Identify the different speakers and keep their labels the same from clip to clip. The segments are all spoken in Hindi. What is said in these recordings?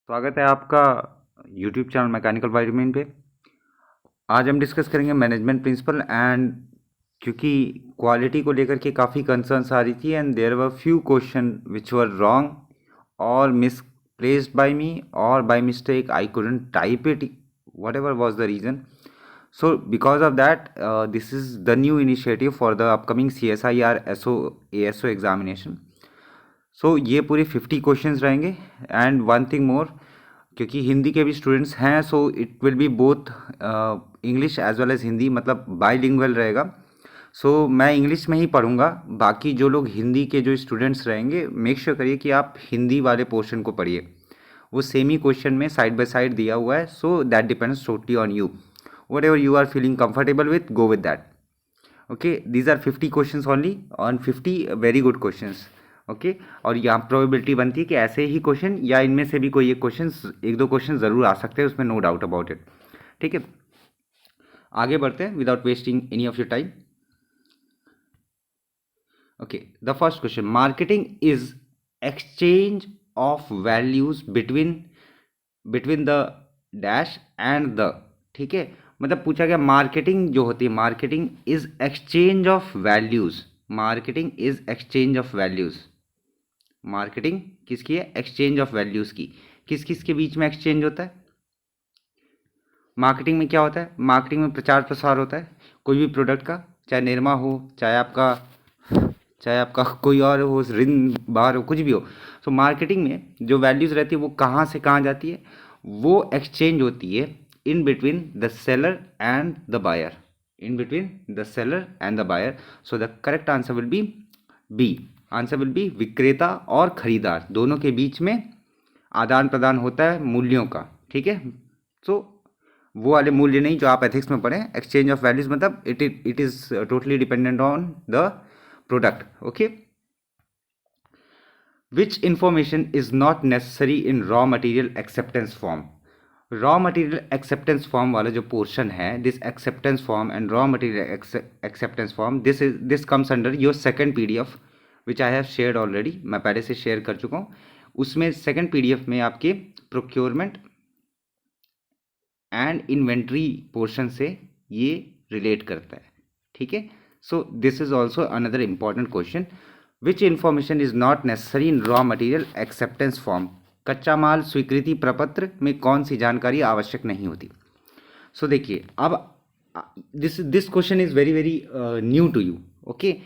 Speaker 1: स्वागत है आपका यूट्यूब चैनल मैकेनिकल वाइटमिन पे। आज हम डिस्कस करेंगे मैनेजमेंट प्रिंसिपल एंड क्योंकि क्वालिटी को लेकर के काफ़ी कंसर्न्स आ रही थी and there were few question which were wrong और misplaced by me or by mistake I couldn't type it, whatever was the reason. So because of that, this is the new initiative for the upcoming CSIR SO ASO examination. So ये पूरे 50 क्वेश्चंस रहेंगे एंड वन थिंग मोर, क्योंकि हिंदी के भी स्टूडेंट्स हैं so it will be both English as well as Hindi, मतलब बाईलिंगुअल रहेगा। सो मैं इंग्लिश में ही पढ़ूंगा, बाकी जो लोग हिंदी के जो स्टूडेंट्स रहेंगे मेक श्योर करिए कि आप हिंदी वाले पोर्शन को पढ़िए। वो सेम ही क्वेश्चन में साइड बाय साइड दिया हुआ है, so that depends totally on you. Whatever you are feeling comfortable with, go with that. Okay, these are 50 questions only on 50 very good questions. Okay, और यहाँ प्रोबेबिलिटी बनती है कि ऐसे ही क्वेश्चन या इनमें से भी कोई एक दो क्वेश्चन ज़रूर आ सकते हैं, उसमें नो डाउट अबाउट इट। ठीक है, आगे बढ़ते हैं without wasting any of your time. Okay, the first question, marketing is exchange of values between the dash and the. ठीक है, मतलब पूछा गया मार्केटिंग जो होती है, marketing is exchange of values. Marketing is exchange of values. Marketing किसकी है? एक्सचेंज ऑफ वैल्यूज की। किस किस के बीच में एक्सचेंज होता है? मार्केटिंग में क्या होता है? मार्केटिंग में प्रचार प्रसार होता है कोई भी प्रोडक्ट का, चाहे निरमा हो, चाहे आपका कोई और हो, रिन बार हो, कुछ भी हो। तो मार्केटिंग में जो वैल्यूज रहती है वो कहाँ से कहाँ जाती है? वो एक्सचेंज होती है in between the seller and the buyer. In between the seller and the buyer. So the correct answer will be B. Answer will be विक्रेता और खरीदार दोनों के बीच में आदान प्रदान होता है मूल्यों का। ठीक है, सो वो वाले मूल्य नहीं जो आप एथिक्स में पढ़ें। एक्सचेंज ऑफ वैल्यूज मतलब it is totally dependent on the product. Okay, which information is not necessary in raw material acceptance form. Raw material acceptance form वाला जो पोर्शन है, this acceptance form and raw material acceptance form, this comes under your second PDF which I have shared already. मैं पहले से शेयर कर चुका हूँ। उसमें सेकंड PDF में आपके प्रोक्योरमेंट एंड इन्वेंट्री पोर्शन से ये रिलेट करता है। ठीक है, सो this is also another important question. Which information is not necessary in raw material acceptance form. कच्चा माल स्वीकृति प्रपत्र में कौन सी जानकारी आवश्यक नहीं होती? सो देखिए, अब this question is very very new to you. Okay,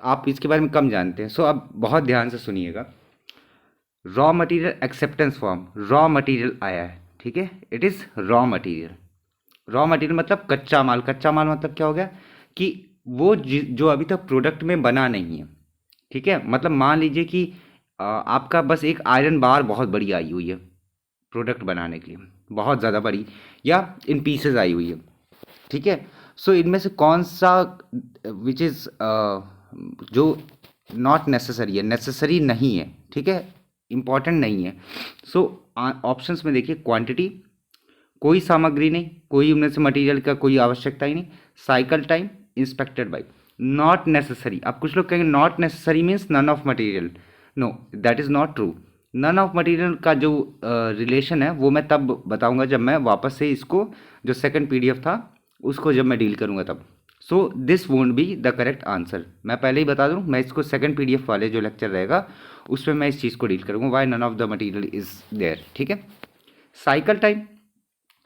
Speaker 1: आप इसके बारे में कम जानते हैं, सो अब बहुत ध्यान से सुनिएगा। Raw material acceptance form, raw material आया है। ठीक है, it is raw material. Raw material मतलब कच्चा माल। कच्चा माल मतलब क्या हो गया कि वो जो अभी तक प्रोडक्ट में बना नहीं है। ठीक है, मतलब मान लीजिए कि आपका बस एक आयरन बार बहुत बड़ी आई हुई है प्रोडक्ट बनाने के लिए, बहुत ज़्यादा बड़ी, या इन पीसेज आई हुई है। ठीक है, सो इनमें से कौन सा विच इज़ जो नॉट नेसेसरी है, नेसेसरी नहीं है, ठीक है, इंपॉर्टेंट नहीं है। सो ऑप्शंस में देखिए, क्वांटिटी, कोई सामग्री नहीं, कोई उनमें से मटेरियल का कोई आवश्यकता ही नहीं, cycle time, inspected by. Not necessary, अब कुछ लोग कहेंगे not necessary means none of material. No, that is not true. None of material का जो रिलेशन है वो मैं तब बताऊंगा जब मैं वापस से इसको, जो सेकंड PDF था उसको जब मैं डील करूंगा तब। So this won't be the correct answer. मैं पहले ही बता दूं, मैं इसको सेकंड PDF वाले जो लेक्चर रहेगा उसमें मैं इस चीज़ को डील करूंगा, why none of the material is there. ठीक है, साइकिल टाइम,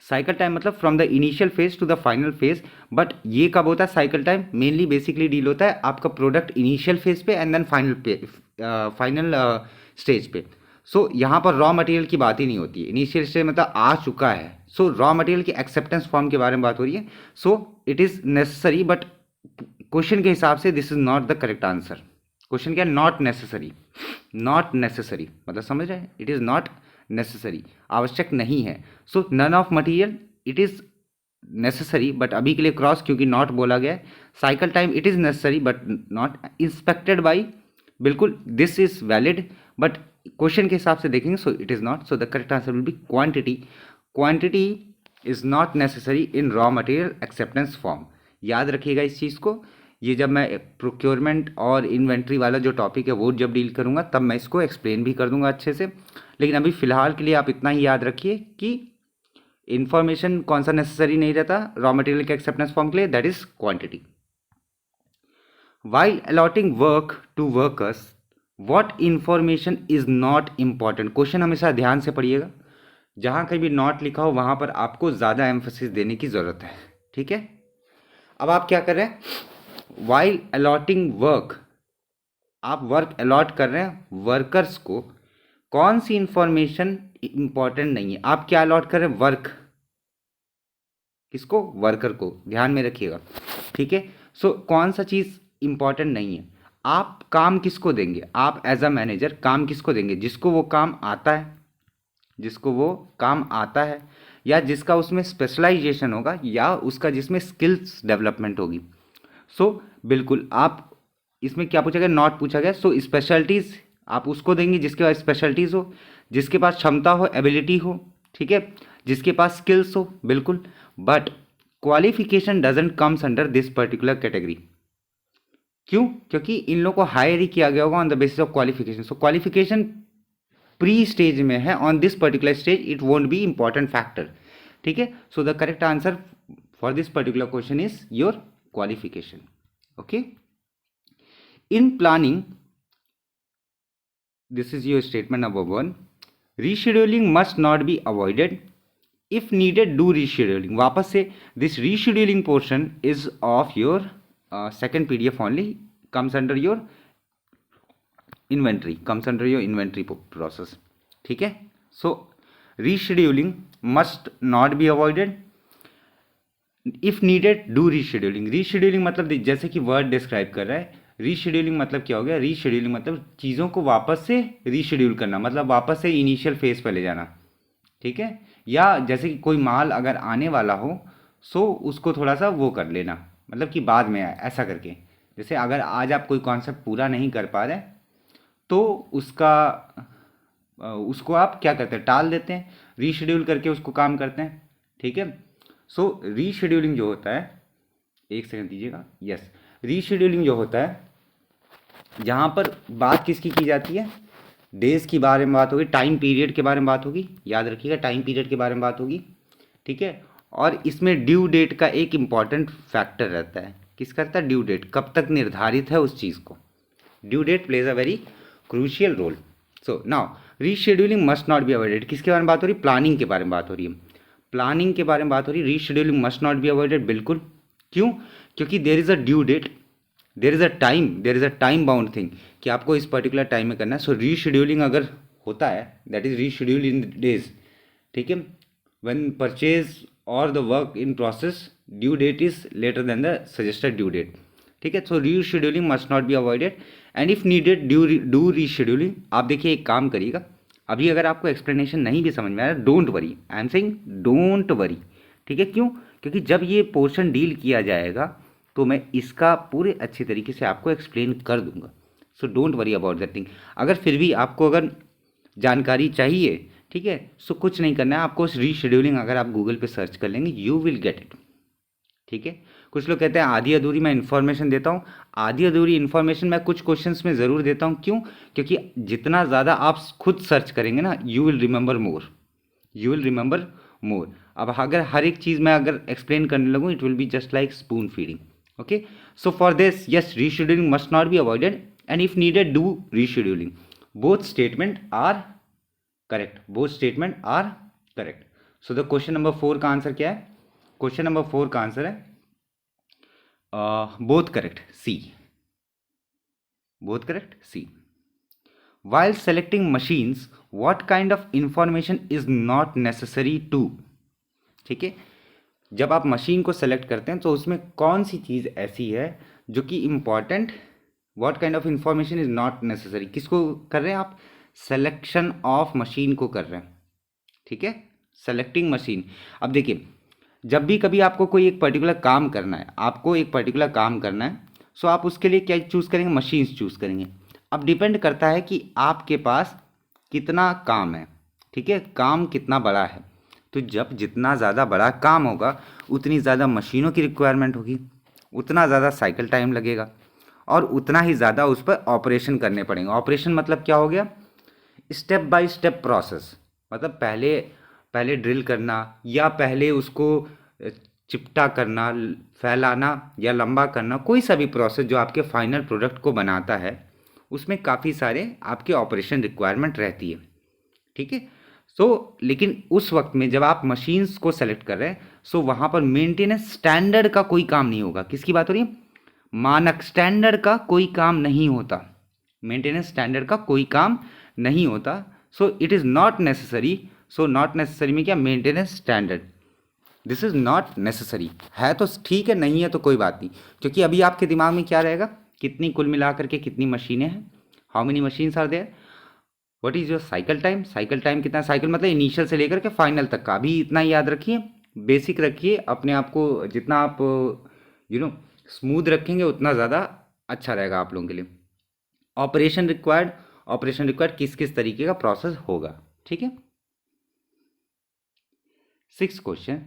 Speaker 1: साइकिल टाइम मतलब from the initial phase to the final phase. But ये कब होता है cycle time? Mainly basically deal होता है आपका प्रोडक्ट इनिशियल फेज पे एंड देन फाइनल स्टेज पे। सो यहाँ पर रॉ मटेरियल की बात ही नहीं होती है। इनिशियल स्टेज मतलब आ चुका है, सो रॉ मटेरियल की एक्सेप्टेंस फॉर्म के बारे में बात हो रही है। सो it is necessary, but question के हिसाब से this is not the correct answer. Question क्या है? Not necessary. नॉट नेसेसरी मतलब समझ रहे हैं, इट इज़ नॉट नेसेसरी, आवश्यक नहीं है। So none of material, it is necessary but अभी के लिए क्रॉस, क्योंकि नॉट बोला गया है। Cycle time, it is necessary but not. Inspected by, बिल्कुल this is valid but question के हिसाब से देखेंगे so it is not. So the correct answer will be quantity. Quantity is not necessary in raw material acceptance form. याद रखिएगा इस चीज़ को, ये जब मैं प्रोक्योरमेंट और इन्वेंट्री वाला जो टॉपिक है वो जब डील करूँगा तब मैं इसको एक्सप्लेन भी कर दूंगा अच्छे से। लेकिन अभी फ़िलहाल के लिए आप इतना ही याद रखिए कि इन्फॉर्मेशन कौन सा नेसेसरी नहीं रहता रॉ मटेरियल के एक्सेप्टेंस फॉर्म के लिए, that is quantity. While allotting work to workers what information is not important. Question हमेशा ध्यान से पढ़िएगा, जहाँ कहीं भी नॉट लिखा हो वहाँ पर आपको ज़्यादा एम्फोसिस देने की ज़रूरत है, ठीक है। अब आप क्या कर रहे हैं, वाइल अलॉटिंग वर्क, आप वर्क अलॉट कर रहे हैं वर्कर्स को, कौन सी इंफॉर्मेशन इंपॉर्टेंट नहीं है। आप क्या अलॉट कर रहे हैं, वर्क, किसको, वर्कर को, ध्यान में रखिएगा, ठीक है। सो कौन सा चीज़ इंपॉर्टेंट नहीं है, आप काम किसको देंगे, आप एज अ मैनेजर काम किसको देंगे, जिसको वो काम आता है, जिसको वो काम आता है, या जिसका उसमें स्पेशलाइजेशन होगा, या उसका जिसमें स्किल्स डेवलपमेंट होगी। सो बिल्कुल आप इसमें क्या पूछा गया, नॉट पूछा गया। सो स्पेशलिटीज़ आप उसको देंगे जिसके पास स्पेशलिटीज़ हो, जिसके पास क्षमता हो, एबिलिटी हो, ठीक है, जिसके पास स्किल्स हो, बिल्कुल। But qualification doesn't comes under this particular category. क्यों, क्योंकि इन लोगों को हायर ही किया गया होगा on the basis of qualification. So qualification pre stage में है, on this particular stage it won't be important factor, ठीक है। So the correct answer for this particular question is your qualification, okay. In planning, this is your statement number 1. Rescheduling must not be avoided. If needed, do rescheduling. वापस से this rescheduling portion is of your second PDF only, comes under your inventory, comes under your inventory process, ठीक है। So rescheduling must not be avoided. If needed, do rescheduling. Rescheduling मतलब जैसे कि वर्ड डिस्क्राइब कर रहा है, रीशेड्यूलिंग मतलब क्या हो गया, रीशेड्यूलिंग मतलब चीज़ों को वापस से रीशेड्यूल करना, मतलब वापस से इनिशियल फेज पर ले जाना, ठीक है। या जैसे कि कोई माल अगर आने वाला हो सो उसको थोड़ा सा वो कर लेना, मतलब कि बाद में आए, ऐसा करके। जैसे अगर आज आप कोई कॉन्सेप्ट पूरा नहीं कर पा रहे तो उसको आप क्या करते हैं, टाल देते हैं, रीशेड्यूल करके उसको काम करते हैं, ठीक है। सो रीशेड्यूलिंग जो होता है, एक सेकंड दीजिएगा, यस, रीशेड्यूलिंग जो होता है, जहाँ पर बात किसकी की जाती है, डेज की बारे में बात होगी, टाइम पीरियड के बारे में बात होगी, याद रखिएगा टाइम पीरियड के बारे में बात होगी, ठीक है। और इसमें ड्यू डेट का एक इम्पॉर्टेंट फैक्टर रहता है, किसका रहता है, ड्यू डेट, कब तक निर्धारित है उस चीज़ को, due date plays a very crucial role. So now rescheduling must not be avoided, किसके बारे में बात हो रही है, प्लानिंग के बारे में बात हो रही है, प्लानिंग के बारे में बात हो रही है। Rescheduling must not be avoided, बिल्कुल, क्यों, क्योंकि there is a due date, there is a time bound thing कि आपको इस पर्टिकुलर टाइम में करना है। सो रीशेड्यूलिंग अगर होता है, that is reschedule in days, ठीक है। व्हेन परचेज और the work in process, due date is later than the suggested due date, ठीक है। So rescheduling must not be avoided and if needed do rescheduling. आप देखिए एक काम करिएगा, अभी अगर आपको एक्सप्लेनेशन नहीं भी समझ में आ रहा, don't worry, I am saying don't worry, ठीक है। क्यों, क्योंकि जब ये पोर्शन डील किया जाएगा तो मैं इसका पूरे अच्छे तरीके से आपको एक्सप्लेन कर दूंगा। So don't worry about that thing. अगर फिर भी आपको अगर जानकारी चाहिए, ठीक है, सो कुछ नहीं करना है आपको, रीशेड्यूलिंग अगर आप गूगल पे सर्च कर लेंगे यू विल गेट इट, ठीक है। कुछ लोग कहते हैं आधी अधूरी मैं इन्फॉर्मेशन देता हूँ, आधी अधूरी इन्फॉर्मेशन मैं कुछ क्वेश्चंस में ज़रूर देता हूँ। क्यों, क्योंकि जितना ज़्यादा आप खुद सर्च करेंगे ना, you will remember more, you will remember more. अब अगर हर एक चीज़ मैं अगर एक्सप्लेन करने लगूँ, it will be just like spoon feeding, okay. So for this, yes, rescheduling must not be avoided and if needed do rescheduling. Both statement are correct, both statement are correct. So the question number 4 का आंसर क्या है, क्वेश्चन नंबर 4 का आंसर है both correct, C, both correct, C. While selecting machines, what kind of information is not necessary to, ठीक है। जब आप मशीन को सेलेक्ट करते हैं तो उसमें कौन सी चीज़ ऐसी है जो कि important, what kind of information is not necessary, किसको कर रहे हैं आप, सिलेक्शन ऑफ मशीन को कर रहे हैं, ठीक है, सेलेक्टिंग मशीन। अब देखिए जब भी कभी आपको कोई एक पर्टिकुलर काम करना है, आपको एक पर्टिकुलर काम करना है, सो आप उसके लिए क्या चूज़ करेंगे, मशीन्स चूज़ करेंगे। अब डिपेंड करता है कि आपके पास कितना काम है, ठीक है, काम कितना बड़ा है। तो जब जितना ज़्यादा बड़ा काम होगा उतनी ज़्यादा मशीनों की रिक्वायरमेंट होगी, उतना ज़्यादा साइकिल टाइम लगेगा और उतना ही ज़्यादा उस पर ऑपरेशन करने पड़ेंगे। ऑपरेशन मतलब क्या हो गया, स्टेप बाय स्टेप प्रोसेस, मतलब पहले पहले ड्रिल करना या पहले उसको चिपटा करना, फैलाना या लंबा करना, कोई सा भी प्रोसेस जो आपके फाइनल प्रोडक्ट को बनाता है उसमें काफ़ी सारे आपके ऑपरेशन रिक्वायरमेंट रहती है, ठीक है। लेकिन उस वक्त में जब आप मशीन्स को सेलेक्ट कर रहे हैं सो वहाँ पर मेंटेनेंस स्टैंडर्ड का कोई काम नहीं होगा। किसकी बात हो रही है, मानक स्टैंडर्ड का कोई काम नहीं होता, मेंटेनेंस स्टैंडर्ड का कोई काम नहीं होता। सो it is not necessary, so not necessary में क्या, maintenance standard, this is not necessary. है तो ठीक है, नहीं है तो कोई बात नहीं, क्योंकि अभी आपके दिमाग में क्या रहेगा, कितनी कुल मिला करके कितनी मशीनें हैं, how many machines are there, what is your cycle time, cycle time कितना, साइकिल मतलब इनिशियल से लेकर के फाइनल तक का। अभी इतना याद रखिए, बेसिक रखिए अपने आप को, जितना आप स्मूथ रखेंगे उतना ज़्यादा अच्छा रहेगा आप लोगों के लिए। ऑपरेशन रिक्वायर्ड, ऑपरेशन रिक्वायर्ड किस किस तरीके का प्रोसेस होगा, ठीक है। 6th question,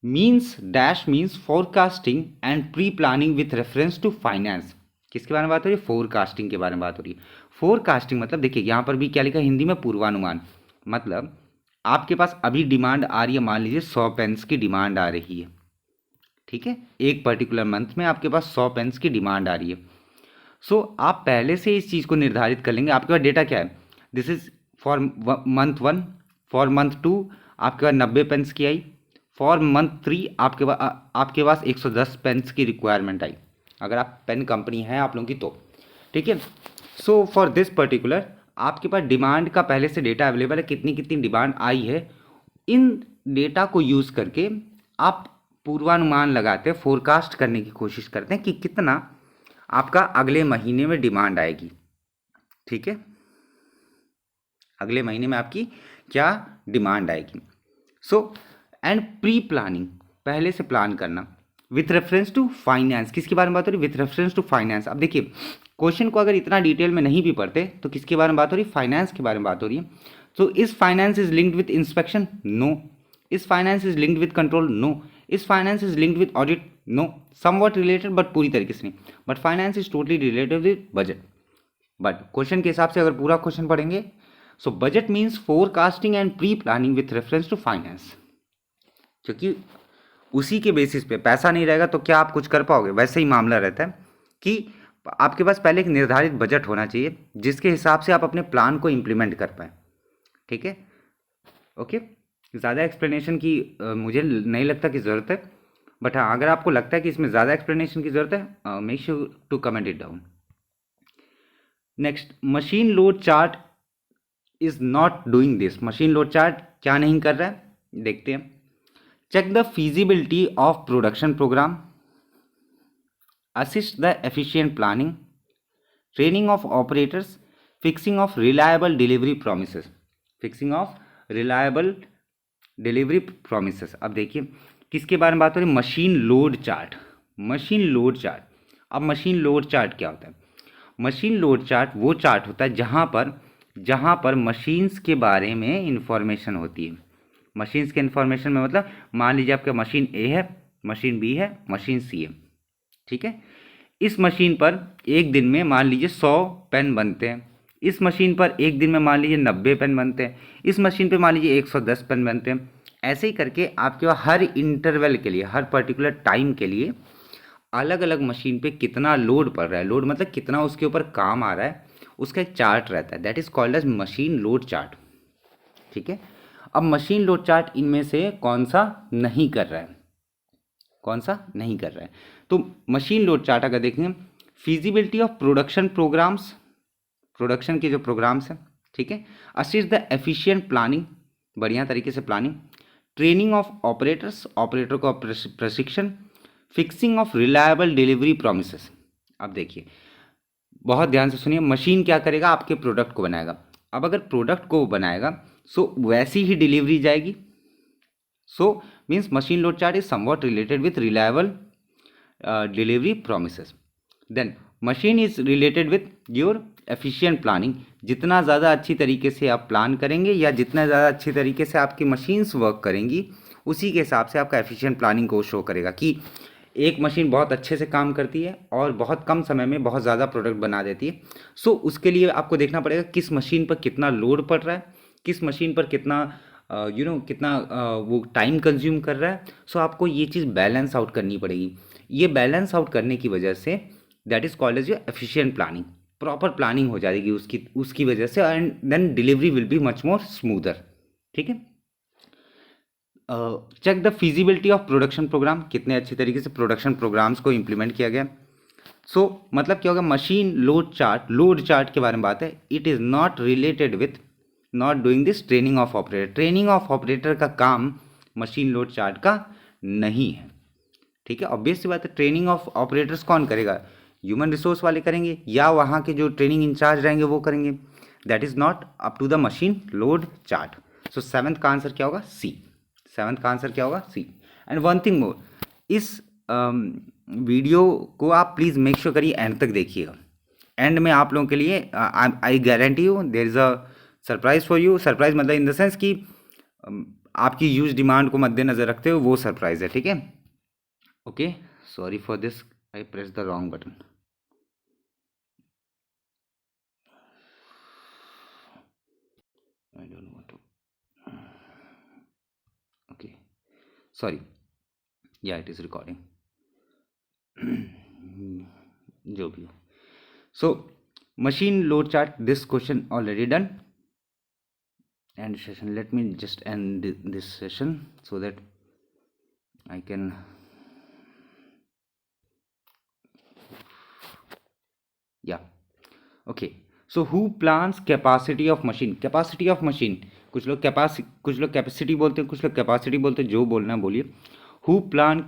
Speaker 1: means dash means forecasting and pre planning with reference to finance. किसके बारे में बात हो रही है, फोरकास्टिंग के बारे में बात हो रही है। फोरकास्टिंग मतलब देखिए यहाँ पर भी क्या लिखा है हिंदी में, पूर्वानुमान। मतलब आपके पास अभी डिमांड आ रही है, मान लीजिए 100 पेन्स की डिमांड आ रही है, ठीक है, एक पर्टिकुलर मंथ में आपके पास 100 पेन्स की डिमांड आ रही है। आप पहले से इस चीज़ को निर्धारित कर लेंगे। आपके पास डेटा क्या है, this is for month 1, for month 2 आपके पास 90 पेन्स की आई, फॉर मंथ 3 आपके पास 110 पेन्स की रिक्वायरमेंट आई, अगर आप पेन कंपनी है आप लोगों की तो, ठीक है। फॉर दिस पर्टिकुलर आपके पास डिमांड का पहले से डेटा अवेलेबल है, कितनी कितनी डिमांड आई है। इन डेटा को यूज़ करके आप पूर्वानुमान लगाते हैं, फोरकास्ट करने की कोशिश करते हैं कि कितना आपका अगले महीने में डिमांड आएगी, ठीक है, अगले महीने में आपकी क्या डिमांड आएगी। एंड प्री प्लानिंग, पहले से प्लान करना, विथ रेफरेंस टू फाइनेंस, किसके बारे में बात हो रही है, विथ रेफरेंस टू फाइनेंस। अब देखिए क्वेश्चन को अगर इतना डिटेल में नहीं भी पढ़ते तो किसके बारे में बात हो रही है, फाइनेंस के बारे में बात हो रही है। इस finance is linked with inspection, no. इस finance is linked with control, no. इस finance is linked with audit, no. Somewhat related but पूरी तरीके से नहीं, but finance is totally related with budget. But question के हिसाब से अगर पूरा क्वेश्चन पढ़ेंगे, budget means forecasting and pre planning with reference to finance, क्योंकि उसी के बेसिस पे पैसा नहीं रहेगा तो क्या आप कुछ कर पाओगे। वैसे ही मामला रहता है कि आपके पास पहले एक निर्धारित बजट होना चाहिए जिसके हिसाब से आप अपने प्लान को इम्प्लीमेंट कर पाए, ठीक है, ओके। ज़्यादा एक्सप्लेनेशन की मुझे नहीं लगता कि ज़रूरत है, बट हाँ अगर आपको लगता है कि इसमें ज़्यादा एक्सप्लेनेशन की ज़रूरत है, make sure to comment it down. Next, machine load chart is not doing this. Machine load chart क्या नहीं कर रहा है, देखते हैं। Check the feasibility of production program, assist the efficient planning, training of operators, fixing of reliable delivery promises, fixing of reliable delivery promises। अब देखिए किसके बारे में बात हो रही है, machine load chart, machine load chart. अब मशीन लोड चार्ट क्या होता है, मशीन लोड चार्ट वो चार्ट होता है जहाँ पर मशीन्स के बारे में इंफॉर्मेशन होती है। मशीन्स के इंफॉर्मेशन में मतलब मान लीजिए आपका मशीन ए है, मशीन बी है, मशीन सी है, ठीक है। इस मशीन पर एक दिन में मान लीजिए 100 पेन बनते हैं, इस मशीन पर एक दिन में मान लीजिए 90 पेन बनते हैं, इस मशीन पे मान लीजिए 110 पेन बनते हैं। ऐसे ही करके आपके पास हर इंटरवल के लिए, हर पर्टिकुलर टाइम के लिए अलग अलग मशीन पे कितना लोड पड़ रहा है, लोड मतलब कितना उसके ऊपर काम आ रहा है, उसका एक चार्ट रहता है, that is called as machine load chart, ठीक है। अब मशीन लोड चार्ट इनमें से कौन सा नहीं कर रहा है, कौन सा नहीं कर रहा है। तो मशीन लोड चार्ट अगर देखेंगे, feasibility of production programs, production के जो प्रोग्राम्स हैं, ठीक है। असिस्ट द एफिशिएंट प्लानिंग, बढ़िया तरीके से planning, training of operators, operator को प्रशिक्षण, fixing of reliable delivery promises. अब देखिए बहुत ध्यान से सुनिए, मशीन क्या करेगा, आपके प्रोडक्ट को बनाएगा। अब अगर प्रोडक्ट को बनाएगा वैसी ही डिलीवरी जाएगी। Means machine load chart is somewhat related with reliable delivery promises. Then machine is related with your efficient planning, जितना ज़्यादा अच्छी तरीके से आप प्लान करेंगे या जितना ज़्यादा अच्छी तरीके से आपकी मशीन्स वर्क करेंगी उसी के हिसाब से आपका एफिशिएंट प्लानिंग को शो करेगा कि एक मशीन बहुत अच्छे से काम करती है और बहुत कम समय में बहुत ज़्यादा प्रोडक्ट बना देती है। सो उसके लिए आपको देखना पड़ेगा किस मशीन पर कितना लोड पड़ रहा है, किस मशीन पर कितना कितना वो टाइम कंज्यूम कर रहा है। सो आपको ये चीज़ बैलेंस आउट करनी पड़ेगी। ये बैलेंस आउट करने की वजह से that is called as your efficient planning. Proper planning हो जाएगी उसकी वजह से, and then delivery will be much more smoother. ठीक है। Check the feasibility of production program, कितने अच्छी तरीके से प्रोडक्शन प्रोग्राम्स को इम्प्लीमेंट किया गया। सो मतलब क्या होगा, मशीन लोड चार्ट के बारे में बात है। It is not related with not doing this training of operator. Training of operator का काम मशीन लोड चार्ट का नहीं है। ठीक है, ऑब्वियस सी बात है। ट्रेनिंग ऑफ ऑपरेटर्स कौन करेगा? ह्यूमन रिसोर्स वाले करेंगे या वहाँ के जो ट्रेनिंग इंचार्ज रहेंगे वो करेंगे। That is not up to the machine load chart. So seventh का आंसर क्या होगा? सी। सेवन्थ का आंसर क्या होगा? C. And one thing more, इस वीडियो को आप प्लीज़ मेक श्योर करिए एंड तक देखिएगा। एंड में आप लोगों के लिए I guarantee you there is a surprise for you. Surprise मतलब इन द सेंस कि आपकी यूज डिमांड को मद्देनजर रखते हुए वो सरप्राइज है। ठीक है, okay, sorry for this, I press the wrong button. I don't want to. Okay, sorry. Yeah, it is recording. जो भी हो. So, machine load chart. This question already done. End session. Let me just end this session so that I can. Yeah. Okay. So who plans capacity of machine? Capacity of machine. कुछ लोग कैपेसिटी बोलते हैं, कुछ लोग कैपेसिटी बोलते हैं, जो बोलना बोलिए। Who plan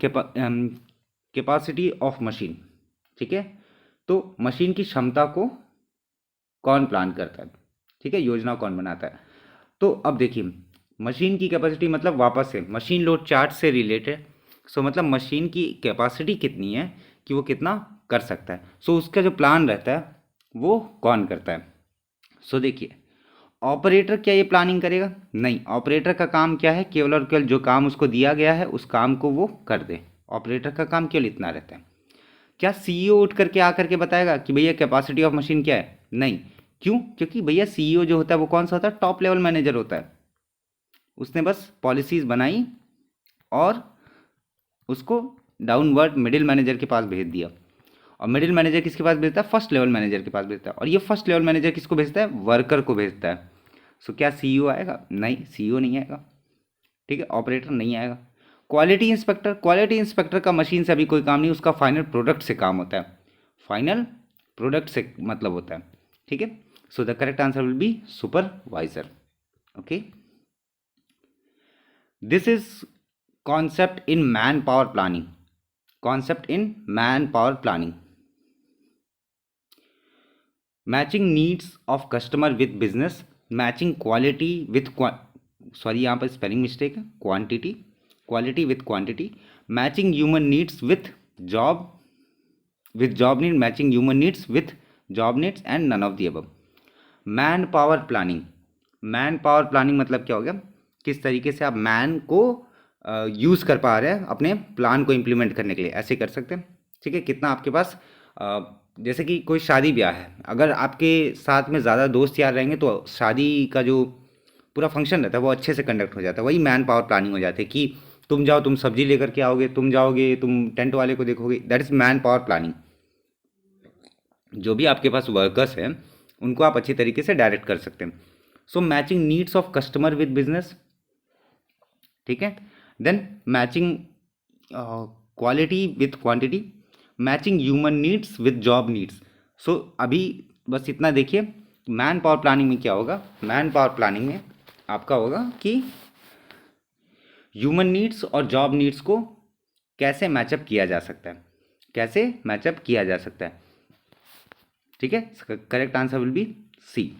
Speaker 1: capacity of machine. ठीक है, तो मशीन की क्षमता को कौन प्लान करता है? ठीक है, योजना कौन बनाता है? तो अब देखिए, मशीन की कैपेसिटी मतलब वापस से मशीन लोड चार्ट से रिलेटेड। सो मतलब मशीन की कैपेसिटी कितनी है कि वो कितना कर सकता है। सो उसका जो प्लान रहता है वो कौन करता है? सो देखिए, ऑपरेटर क्या ये प्लानिंग करेगा? नहीं। ऑपरेटर का काम क्या है? केवल और केवल जो काम उसको दिया गया है उस काम को वो कर दे। ऑपरेटर का काम केवल इतना रहता है। क्या सीईओ उठ करके आकर के बताएगा कि भैया कैपेसिटी ऑफ मशीन क्या है? नहीं। क्यों? क्योंकि भैया सीईओ जो होता है वो कौन सा होता है? टॉप लेवल मैनेजर होता है। उसने बस पॉलिसीज बनाई और उसको डाउनवर्ड मिडिल मैनेजर के पास भेज दिया। और मिडिल मैनेजर किसके पास भेजता है? फर्स्ट लेवल मैनेजर के पास भेजता है। और ये फर्स्ट लेवल मैनेजर किसको भेजता है? वर्कर को भेजता है। सो क्या सीईओ आएगा? नहीं, सीईओ नहीं आएगा। ठीक है, ऑपरेटर नहीं आएगा। क्वालिटी इंस्पेक्टर का मशीन से अभी कोई काम नहीं, उसका फाइनल प्रोडक्ट से काम होता है। फाइनल प्रोडक्ट से मतलब होता है। ठीक है, so the correct answer will be supervisor. Okay, this is concept in manpower planning. Concept in manpower planning, matching needs of customer with business, matching quality with sorry यहाँ पर स्पेलिंग मिस्टेक है, quality with quantity, matching human needs with job need, matching human needs with job needs and none of the above. Manpower planning मतलब क्या हो गया? किस तरीके से आप मैन को यूज़ कर पा रहे हैं अपने प्लान को इम्प्लीमेंट करने के लिए, ऐसे कर सकते हैं। ठीक है, कितना आपके पास जैसे कि कोई शादी ब्याह है, अगर आपके साथ में ज़्यादा दोस्त यार रहेंगे तो शादी का जो पूरा फंक्शन रहता है वो अच्छे से कंडक्ट हो जाता है। वही मैन पावर प्लानिंग हो जाती है कि तुम जाओ, तुम सब्जी लेकर के आओगे, तुम जाओगे, तुम टेंट वाले को देखोगे। That is man power planning. जो भी आपके पास वर्कर्स हैं उनको आप अच्छी तरीके से डायरेक्ट कर सकते हैं। So matching needs of customer with business. ठीक है, then matching quality with quantity, matching human needs with job needs. So अभी बस इतना देखिए, मैन पावर प्लानिंग में क्या होगा? मैन पावर प्लानिंग में आपका होगा कि ह्यूमन नीड्स और जॉब नीड्स को कैसे मैचअप किया जा सकता है, कैसे मैचअप किया जा सकता है। ठीक है, correct answer will be C.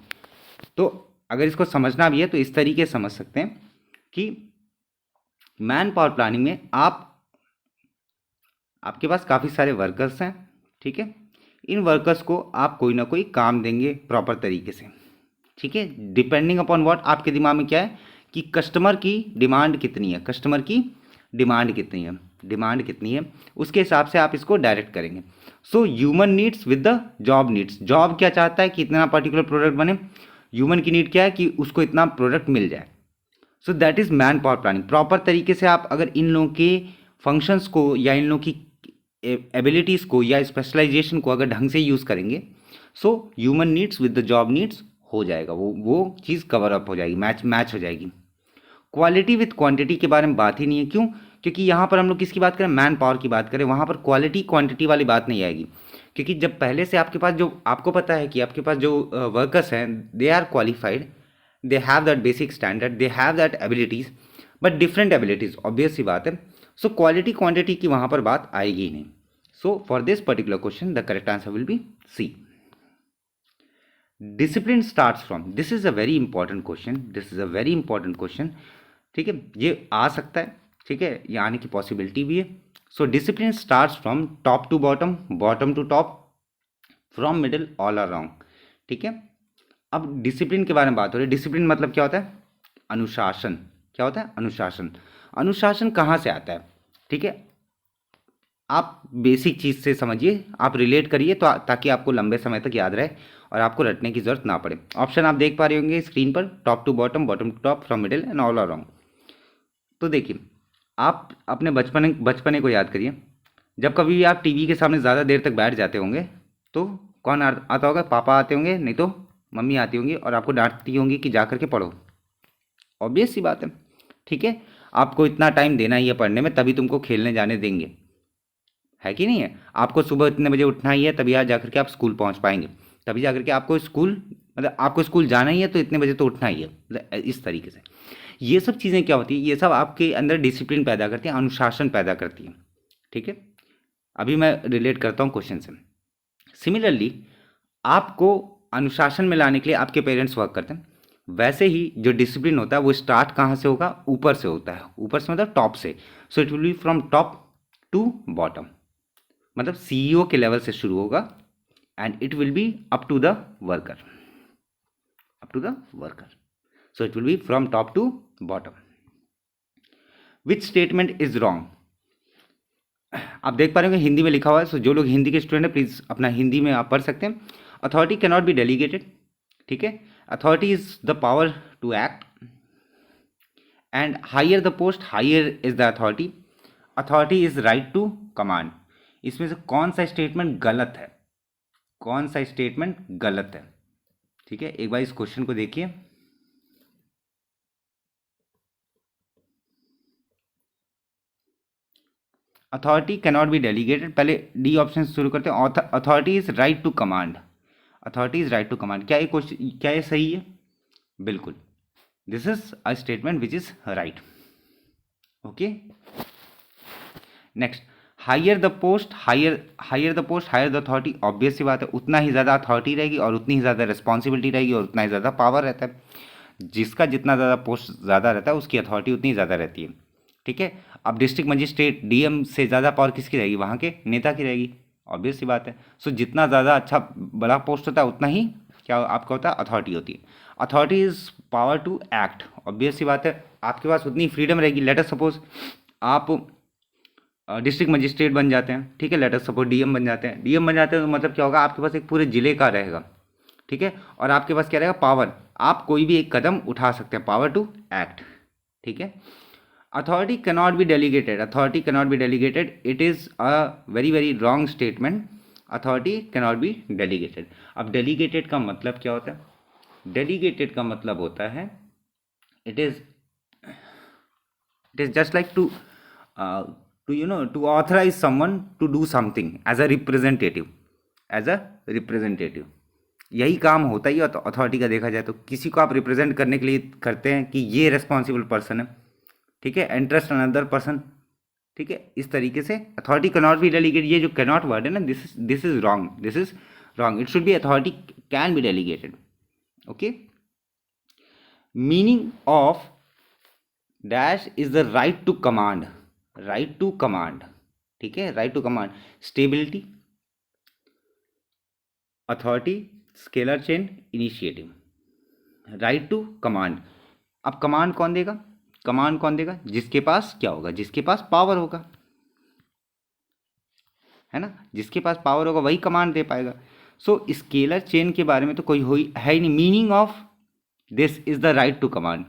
Speaker 1: तो अगर इसको समझना भी है तो इस तरीके से समझ सकते हैं कि मैन पावर प्लानिंग में आपके पास काफ़ी सारे वर्कर्स हैं। ठीक है, इन वर्कर्स को आप कोई ना कोई काम देंगे प्रॉपर तरीके से। ठीक है, डिपेंडिंग अपॉन व्हाट, आपके दिमाग में क्या है कि कस्टमर की डिमांड कितनी है, कस्टमर की डिमांड कितनी है। डिमांड कितनी है, उसके हिसाब से आप इसको डायरेक्ट करेंगे। So human needs with the job needs, job क्या चाहता है कि इतना पर्टिकुलर प्रोडक्ट बने, ह्यूमन की नीड क्या है कि उसको इतना प्रोडक्ट मिल जाए। So that is man power planning. Proper तरीके से आप अगर इन लोगों के फंक्शंस को या इन लोगों की एबिलिटीज़ को या स्पेशलाइजेशन को अगर ढंग से यूज़ करेंगे, so human needs with the job needs हो जाएगा, वो चीज़ कवर अप हो जाएगी, मैच हो जाएगी। क्वालिटी विथ क्वांटिटी के बारे में बात ही नहीं है। क्यों? क्योंकि यहाँ पर हम लोग किसकी बात करें, मैन पावर की बात करें, वहाँ पर क्वालिटी क्वांटिटी वाली बात नहीं आएगी। क्योंकि जब पहले से आपके पास जो, आपको पता है कि आपके पास जो वर्कर्स हैं, they are qualified, they have that basic standard, they have that abilities, but different abilities, obvious सी बात है। सो क्वालिटी क्वांटिटी की वहाँ पर बात आएगी ही नहीं। So for this particular question the correct answer will be C. Discipline starts from, this is a very important question, this is a very important question. ठीक है, ये आ सकता है, ठीक है, ये आने की पॉसिबिलिटी भी है। So discipline starts from top to bottom, bottom to top, from middle, all around. ठीक है, अब डिसिप्लिन के बारे में बात हो रही है। डिसिप्लिन मतलब क्या होता है, अनुशासन। क्या होता है, अनुशासन। अनुशासन कहाँ से आता है, ठीक है, आप बेसिक चीज़ से समझिए, आप रिलेट करिए तो ताकि आपको लंबे समय तक याद रहे और आपको रटने की जरूरत ना पड़े। ऑप्शन आप देख पा रहे होंगे स्क्रीन पर, top to bottom, bottom to top, from middle and all around. तो देखिए, आप अपने बचपने को याद करिए। जब कभी भी आप टीवी के सामने ज़्यादा देर तक बैठ जाते होंगे तो कौन आता होगा, पापा आते होंगे, नहीं तो मम्मी आती होंगी और आपको डांटती होंगी कि जा करके पढ़ो। ऑब्वियस सी बात है, ठीक है, आपको इतना टाइम देना ही है पढ़ने में, तभी तुमको खेलने जाने देंगे, है कि नहीं है। आपको सुबह इतने बजे उठना ही है, तभी आज जाकर के आप स्कूल पहुंच पाएंगे, तभी जाकर के आपको स्कूल, मतलब आपको स्कूल जाना ही है तो इतने बजे तो उठना ही है, मतलब इस तरीके से। ये सब चीज़ें क्या होती है, ये सब आपके अंदर डिसिप्लिन पैदा करती हैं, अनुशासन पैदा करती हैं। ठीक है, अभी मैं रिलेट करता हूँ क्वेश्चन से। सिमिलरली आपको अनुशासन में लाने के लिए आपके पेरेंट्स वर्क करते हैं, वैसे ही जो डिसिप्लिन होता है वो स्टार्ट कहाँ से होगा, ऊपर से होता है। ऊपर से मतलब टॉप से। So it will be from top to bottom, मतलब सीईओ के लेवल से शुरू होगा and it will be up to the worker, up to the worker. So it will be from top to bottom. Which statement is wrong, आप देख पा रहे होंगे हिंदी में लिखा हुआ है। सो जो लोग हिंदी के स्टूडेंट हैं प्लीज अपना हिंदी में आप पढ़ सकते हैं। Authority can not be delegated, ठीक है, authority is the power to act and higher the post, higher is the authority, authority is right to command. इसमें से कौन सा स्टेटमेंट गलत है, कौन सा स्टेटमेंट गलत है, ठीक है, एक बार इस क्वेश्चन को देखिए। Authority can not be delegated, पहले डी ऑप्शन से शुरू करते हैं। Authority is right to command, authority is right to command, क्या ये क्वेश्चन, क्या ये सही है, बिल्कुल, this is a statement which is right. Okay, next, hire the post, hire the post, hire the authority, obvious सी बात है, उतना ही ज़्यादा अथॉरिटी रहेगी और उतनी ही ज़्यादा रिस्पॉन्सिबिलिटी रहेगी और उतना ही ज़्यादा पावर रहता है। जिसका जितना ज़्यादा पोस्ट ज़्यादा रहता है उसकी अथॉरिटी उतनी ज़्यादा रहती है। ठीक है, अब डिस्ट्रिक्ट मजिस्ट्रेट डीएम से ज़्यादा पावर किसकी रहेगी, वहाँ के नेता की रहेगी, ऑब्वियस सी बात है। सो जितना ज़्यादा अच्छा बड़ा पोस्ट होता है उतना ही क्या आपका होता है, अथॉरिटी होती है। Authority is power to act, obvious सी बात है, आपके पास उतनी फ्रीडम रहेगी। लेट अस सपोज आप डिस्ट्रिक्ट मजिस्ट्रेट बन जाते हैं, ठीक है, लेट अस सपोज डीएम बन जाते हैं, डीएम बन जाते हैं तो मतलब क्या होगा, आपके पास एक पूरे जिले का रहेगा, ठीक है, और आपके पास क्या रहेगा, पावर, आप कोई भी एक कदम उठा सकते हैं, पावर टू एक्ट। ठीक है, authority cannot be delegated, authority cannot be delegated, it is a very very wrong statement, authority cannot be delegated. अब डेलीगेटेड का मतलब क्या होता है, डेलीगेटेड का मतलब होता है it is just like to to authorize someone to do something as a representative, as a representative, यही काम होता ही है अथॉरिटी का। देखा जाए तो किसी को आप रिप्रेजेंट करने के लिए करते हैं कि ये रेस्पॉन्सिबल पर्सन है, ठीक है, इंटरेस्ट अनदर पर्सन, ठीक है, इस तरीके से authority can not be delegated. ये जो कैन नॉट वर्ड है ना, this is wrong, this is wrong, it should be authority can be delegated. Okay, meaning of dash is the right to command, right to command, ठीक है, right to command, stability, authority, scalar chain, initiative, right to command. अब कमांड कौन देगा, कमांड कौन देगा, जिसके पास क्या होगा, जिसके पास पावर होगा, है ना, जिसके पास पावर होगा वही कमांड दे पाएगा। सो स्केलर चेन के बारे में तो कोई है ही नहीं। Meaning of this is the right to command.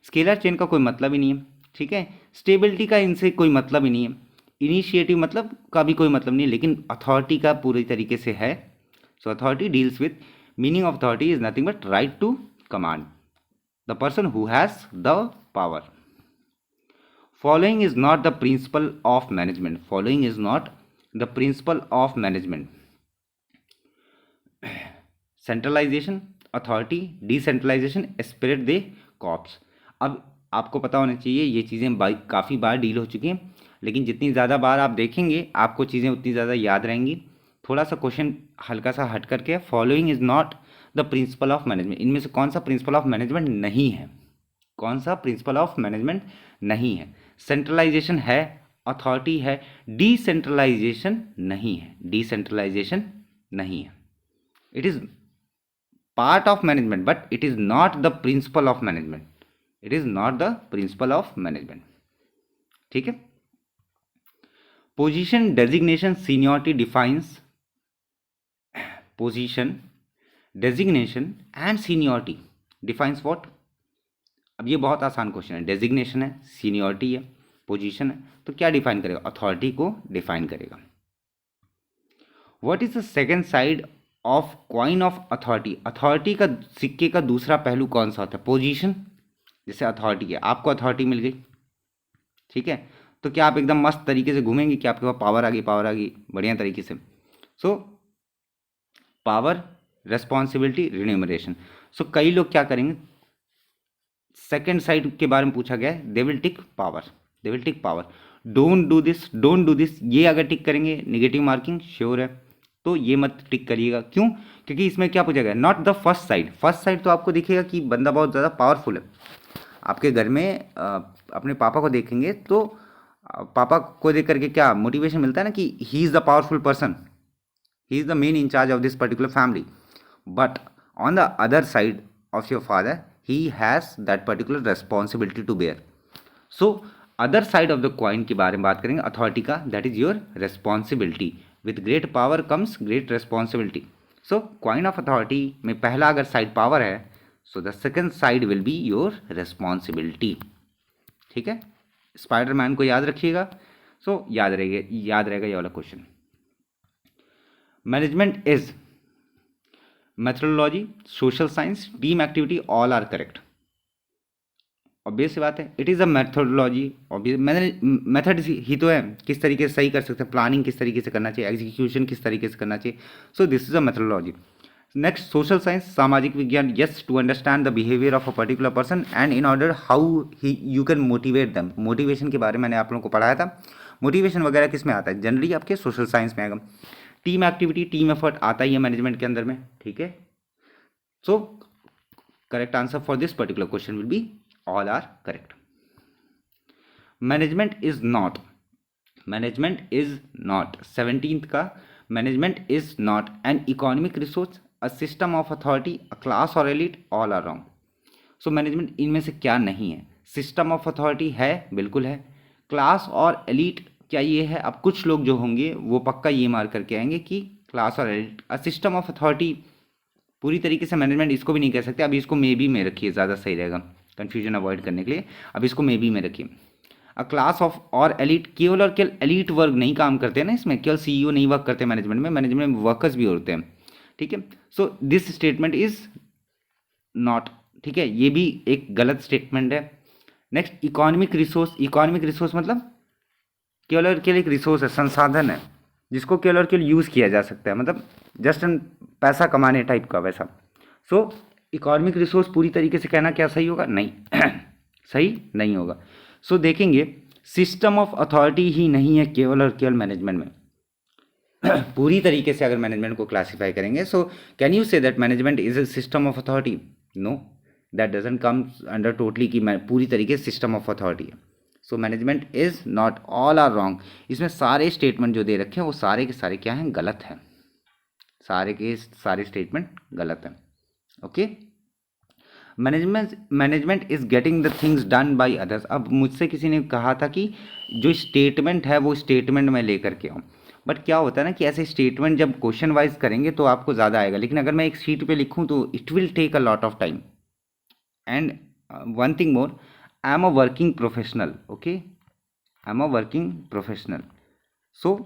Speaker 1: Scalar chain का कोई मतलब ही नहीं है, ठीक है। स्टेबिलिटी का इनसे कोई मतलब ही नहीं है। इनिशिएटिव मतलब का भी कोई मतलब नहीं है, लेकिन अथॉरिटी का पूरी तरीके से है। So authority deals with, meaning of authority is nothing but right to command, the person who has the power. Following is not the principle of management. Following is not the principle of management. Centralization, authority, decentralization, spirit the corps. अब आपको पता होना चाहिए, ये चीज़ें काफ़ी बार डील हो चुकी हैं, लेकिन जितनी ज़्यादा बार आप देखेंगे आपको चीज़ें उतनी ज़्यादा याद रहेंगी। थोड़ा सा क्वेश्चन हल्का सा हट करके, following is not the principal of management. इनमें से कौन सा प्रिंसिपल ऑफ मैनेजमेंट नहीं है? कौन सा प्रिंसिपल ऑफ मैनेजमेंट नहीं है? सेंट्रलाइजेशन है, अथॉरिटी है, डिसेंट्रलाइजेशन नहीं है। डिसेंट्रलाइजेशन नहीं है। It is part of management but it is not the principal of management. It is not the principal of management, ठीक है। Position, designation, seniority defines. Position, designation and seniority defines what? अब ये बहुत आसान क्वेश्चन है। डेजिग्नेशन है, सीनियरिटी है, पोजीशन है, तो क्या डिफाइन करेगा? अथॉरिटी को डिफाइन करेगा। What is the second side of coin of authority? Authority का सिक्के का दूसरा पहलू कौन सा होता है? पोजीशन। जैसे अथॉरिटी है, आपको अथॉरिटी मिल गई, ठीक है, तो क्या आप एकदम मस्त तरीके से घूमेंगे कि आपके पास पावर आ गई बढ़िया तरीके से? So power, responsibility, remuneration. So कई लोग क्या करेंगे, सेकेंड साइड के बारे में पूछा गया है, they will tick power, they will tick power. Don't do this, don't do this, ये अगर टिक करेंगे नेगेटिव मार्किंग श्योर है, तो ये मत टिक करिएगा। क्यों? क्योंकि इसमें क्या पूछा गया, not the first side. First side तो आपको दिखेगा कि बंदा बहुत ज़्यादा पावरफुल है। आपके घर में अपने पापा को देखेंगे तो पापा को देख करके क्या मोटिवेशन मिलता है ना, कि he is the powerful person, he is the main incharge of this particular family. But on the other side of your father, he has that particular responsibility to bear. So other side of the coin के बारे में बात करेंगे अथॉरिटी का, that is your responsibility. With great power comes great responsibility. So coin of authority में पहला अगर साइड पावर है, so the second side will be your responsibility. ठीक है, स्पाइडरमैन को याद रखिएगा। so याद रहेगा ये वाला question. Management is methodology, social science, team activity, all are correct. Obvious सी बात है, it is a methodology. Method ही तो है, किस तरीके से सही कर सकते हैं, प्लानिंग किस तरीके से करना चाहिए, एग्जीक्यूशन किस तरीके से करना चाहिए। So this is a methodology. Next, social science, सामाजिक विज्ञान, yes, to understand the behaviour of a particular person and in order how he you can motivate them. Motivation के बारे में मैंने आप लोगों को पढ़ाया था। मोटिवेशन वगैरह किस में आता है? जनरली आपके सोशल साइंस में आएगा। टीम एक्टिविटी, टीम एफर्ट आता ही है मैनेजमेंट के अंदर में, ठीक है। So correct answer for this particular question will be all are correct. Management is not, 17th का, management is not an economic resource, a system of authority, a class और elite, all are wrong. So management इनमें से क्या नहीं है? सिस्टम ऑफ अथॉरिटी है, बिल्कुल है। क्लास और एलिट क्या ये है? अब कुछ लोग जो होंगे वो पक्का ये मार करके आएंगे कि क्लास और elite, a system of authority पूरी तरीके से मैनेजमेंट इसको भी नहीं कह सकते। अब इसको मे बी में रखिए, ज़्यादा सही रहेगा कन्फ्यूजन अवॉइड करने के लिए। अब इसको मे बी में रखिए। अ क्लास ऑफ और एलिट, केवल और केवल एलिट वर्ग नहीं काम करते हैं ना इसमें, केवल सीईओ नहीं वर्क करते मैनेजमेंट में, मैनेजमेंट में वर्कर्स भी होते हैं, ठीक है। So this statement is not, ठीक है, ये भी एक गलत स्टेटमेंट है। Next, economic resource, economic resource मतलब केवल और केवल एक रिसोर्स है, संसाधन है जिसको केवल और केवल यूज़ किया जा सकता है, मतलब जस्ट पैसा कमाने टाइप का वैसा। सो इकोनॉमिक रिसोर्स पूरी तरीके से कहना क्या सही होगा? नहीं सही नहीं होगा। सो देखेंगे, सिस्टम ऑफ अथॉरिटी ही नहीं है केवल और केवल मैनेजमेंट में पूरी तरीके से अगर मैनेजमेंट को क्लासिफाई करेंगे। So can you say that management is a system of authority? No, that doesn't come under totally कि पूरी तरीके से सिस्टम ऑफ अथॉरिटी है। So management is not, all are wrong. इसमें सारे स्टेटमेंट जो दे रखे हैं वो सारे के सारे क्या हैं? गलत हैं। सारे के सारे स्टेटमेंट गलत हैं। Okay, management is getting the things done by others. अब मुझसे किसी ने कहा था कि जो स्टेटमेंट है वो स्टेटमेंट मैं लेकर के आऊँ, बट क्या होता है ना कि ऐसे स्टेटमेंट जब क्वेश्चन वाइज करेंगे तो आपको ज़्यादा आएगा, लेकिन अगर मैं एक शीट पे लिखूँ तो it will take a lot of time. And one thing more, I am a working professional. Okay, I am a working professional. So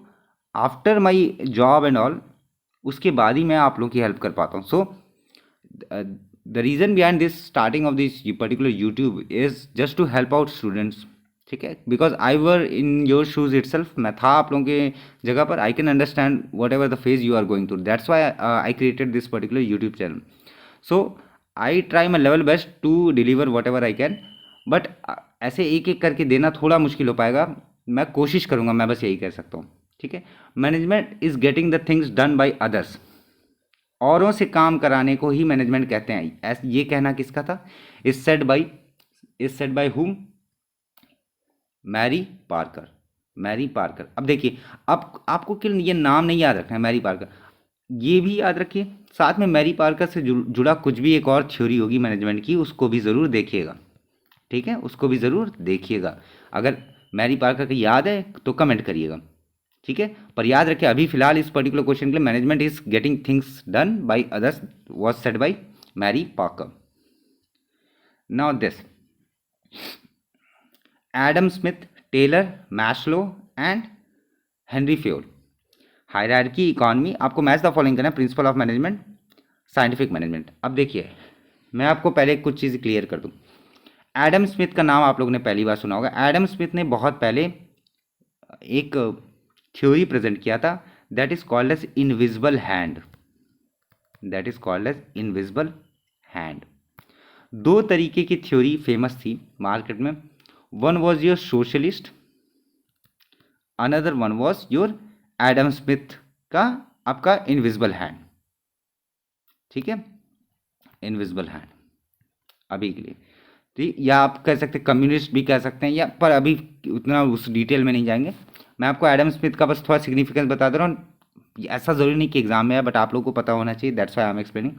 Speaker 1: after my job and all, उसके बाद ही मैं आप लोगों की हेल्प कर पाता हूँ. So the reason behind this starting of this particular YouTube is just to help out students. ठीक है, because I were in your shoes itself, मैं था आप लोगों के जगह पर. I can understand whatever the phase you are going through. That's why I created this particular YouTube channel. So I try my level best to deliver whatever I can. But ऐसे एक एक करके देना थोड़ा मुश्किल हो पाएगा. मैं कोशिश करूँगा, मैं बस यही कह सकता हूँ. ठीक है, management is getting the things done by others. औरों से काम कराने को ही मैनेजमेंट कहते हैं. ये कहना किसका था? Is said by whom? Mary Parker. Mary Parker. अब देखिए, अब आपको केवल ये नाम नहीं याद रखना है मैरी पार्कर, ये भी याद रखिए साथ में मैरी पार्कर से जुड़ा कुछ भी एक और थ्योरी होगी मैनेजमेंट की, उसको भी ज़रूर देखिएगा. ठीक है, उसको भी ज़रूर देखिएगा. अगर मैरी पार्कर की याद है तो कमेंट करिएगा. ठीक है, पर याद रखिए अभी फिलहाल इस पर्टिकुलर क्वेश्चन के लिए management is getting things done by others was said by Mary Parker. Now this Adam Smith, Taylor, Maslow and Henri Fayol. Hierarchy economy. आपको मैच द फॉलोइंग करना है: principle of management, scientific management. अब देखिए, मैं आपको पहले कुछ चीज़ क्लियर कर दूं. एडम स्मिथ का नाम आप लोगों ने पहली बार सुना होगा. एडम स्मिथ ने बहुत पहले एक थ्योरी प्रेजेंट किया था, that is called as invisible hand. That is called as invisible hand. दो तरीके की थ्योरी फेमस थी मार्केट में. One was your socialist, another one was your Adam Smith का आपका इनविजिबल हैंड. ठीक है, इनविजिबल हैंड अभी के लिए. ठीक, या आप कह सकते हैं कम्युनिस्ट भी कह सकते हैं, या पर अभी उतना उस डिटेल में नहीं जाएंगे. मैं आपको एडम स्मिथ का बस थोड़ा सिग्निफिकेंस बता दे रहा हूँ. ऐसा ज़रूरी नहीं कि एग्जाम में है, बट आप लोगों को पता होना चाहिए. That's why I am explaining.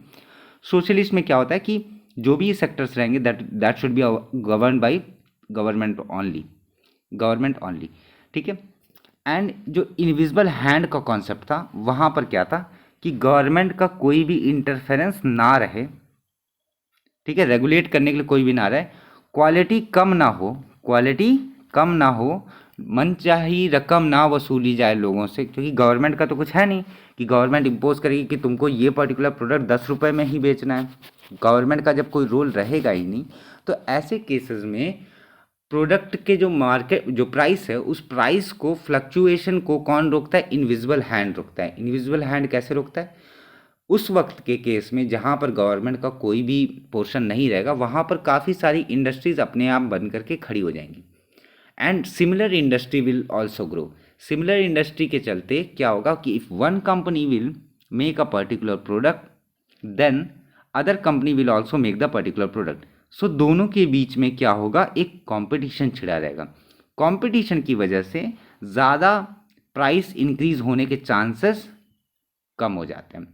Speaker 1: Socialist में क्या होता है कि जो भी सेक्टर्स रहेंगे that should be govern by government only. ठीक है, एंड जो इनविजिबल हैंड का कॉन्सेप्ट था, वहाँ पर क्या था कि गवर्नमेंट का कोई भी इंटरफेरेंस ना रहे. ठीक है, रेगुलेट करने के लिए कोई भी ना रहे. क्वालिटी कम ना हो, मनचाही रकम ना वसूली जाए लोगों से, क्योंकि गवर्नमेंट का तो कुछ है नहीं कि गवर्नमेंट इम्पोज करेगी कि तुमको ये पर्टिकुलर प्रोडक्ट 10 रुपये में ही बेचना है. गवर्नमेंट का जब कोई रोल रहेगा ही नहीं, तो ऐसे केसेस में प्रोडक्ट के जो मार्केट जो प्राइस है, उस प्राइस को फ्लक्चुएशन को कौन रोकता है? इनविजिबल हैंड रोकता है. इनविजिबल हैंड कैसे रोकता है? उस वक्त के केस में जहाँ पर गवर्नमेंट का कोई भी पोर्शन नहीं रहेगा, वहाँ पर काफ़ी सारी इंडस्ट्रीज अपने आप बन करके खड़ी हो जाएंगी. And similar industry will also grow. Similar industry के चलते क्या होगा कि if one company will make a particular product, then other company will also make the particular product. So दोनों के बीच में क्या होगा? एक कंपटीशन छिड़ा रहेगा. कंपटीशन की वजह से ज़्यादा प्राइस इंक्रीज होने के चांसेस कम हो जाते हैं.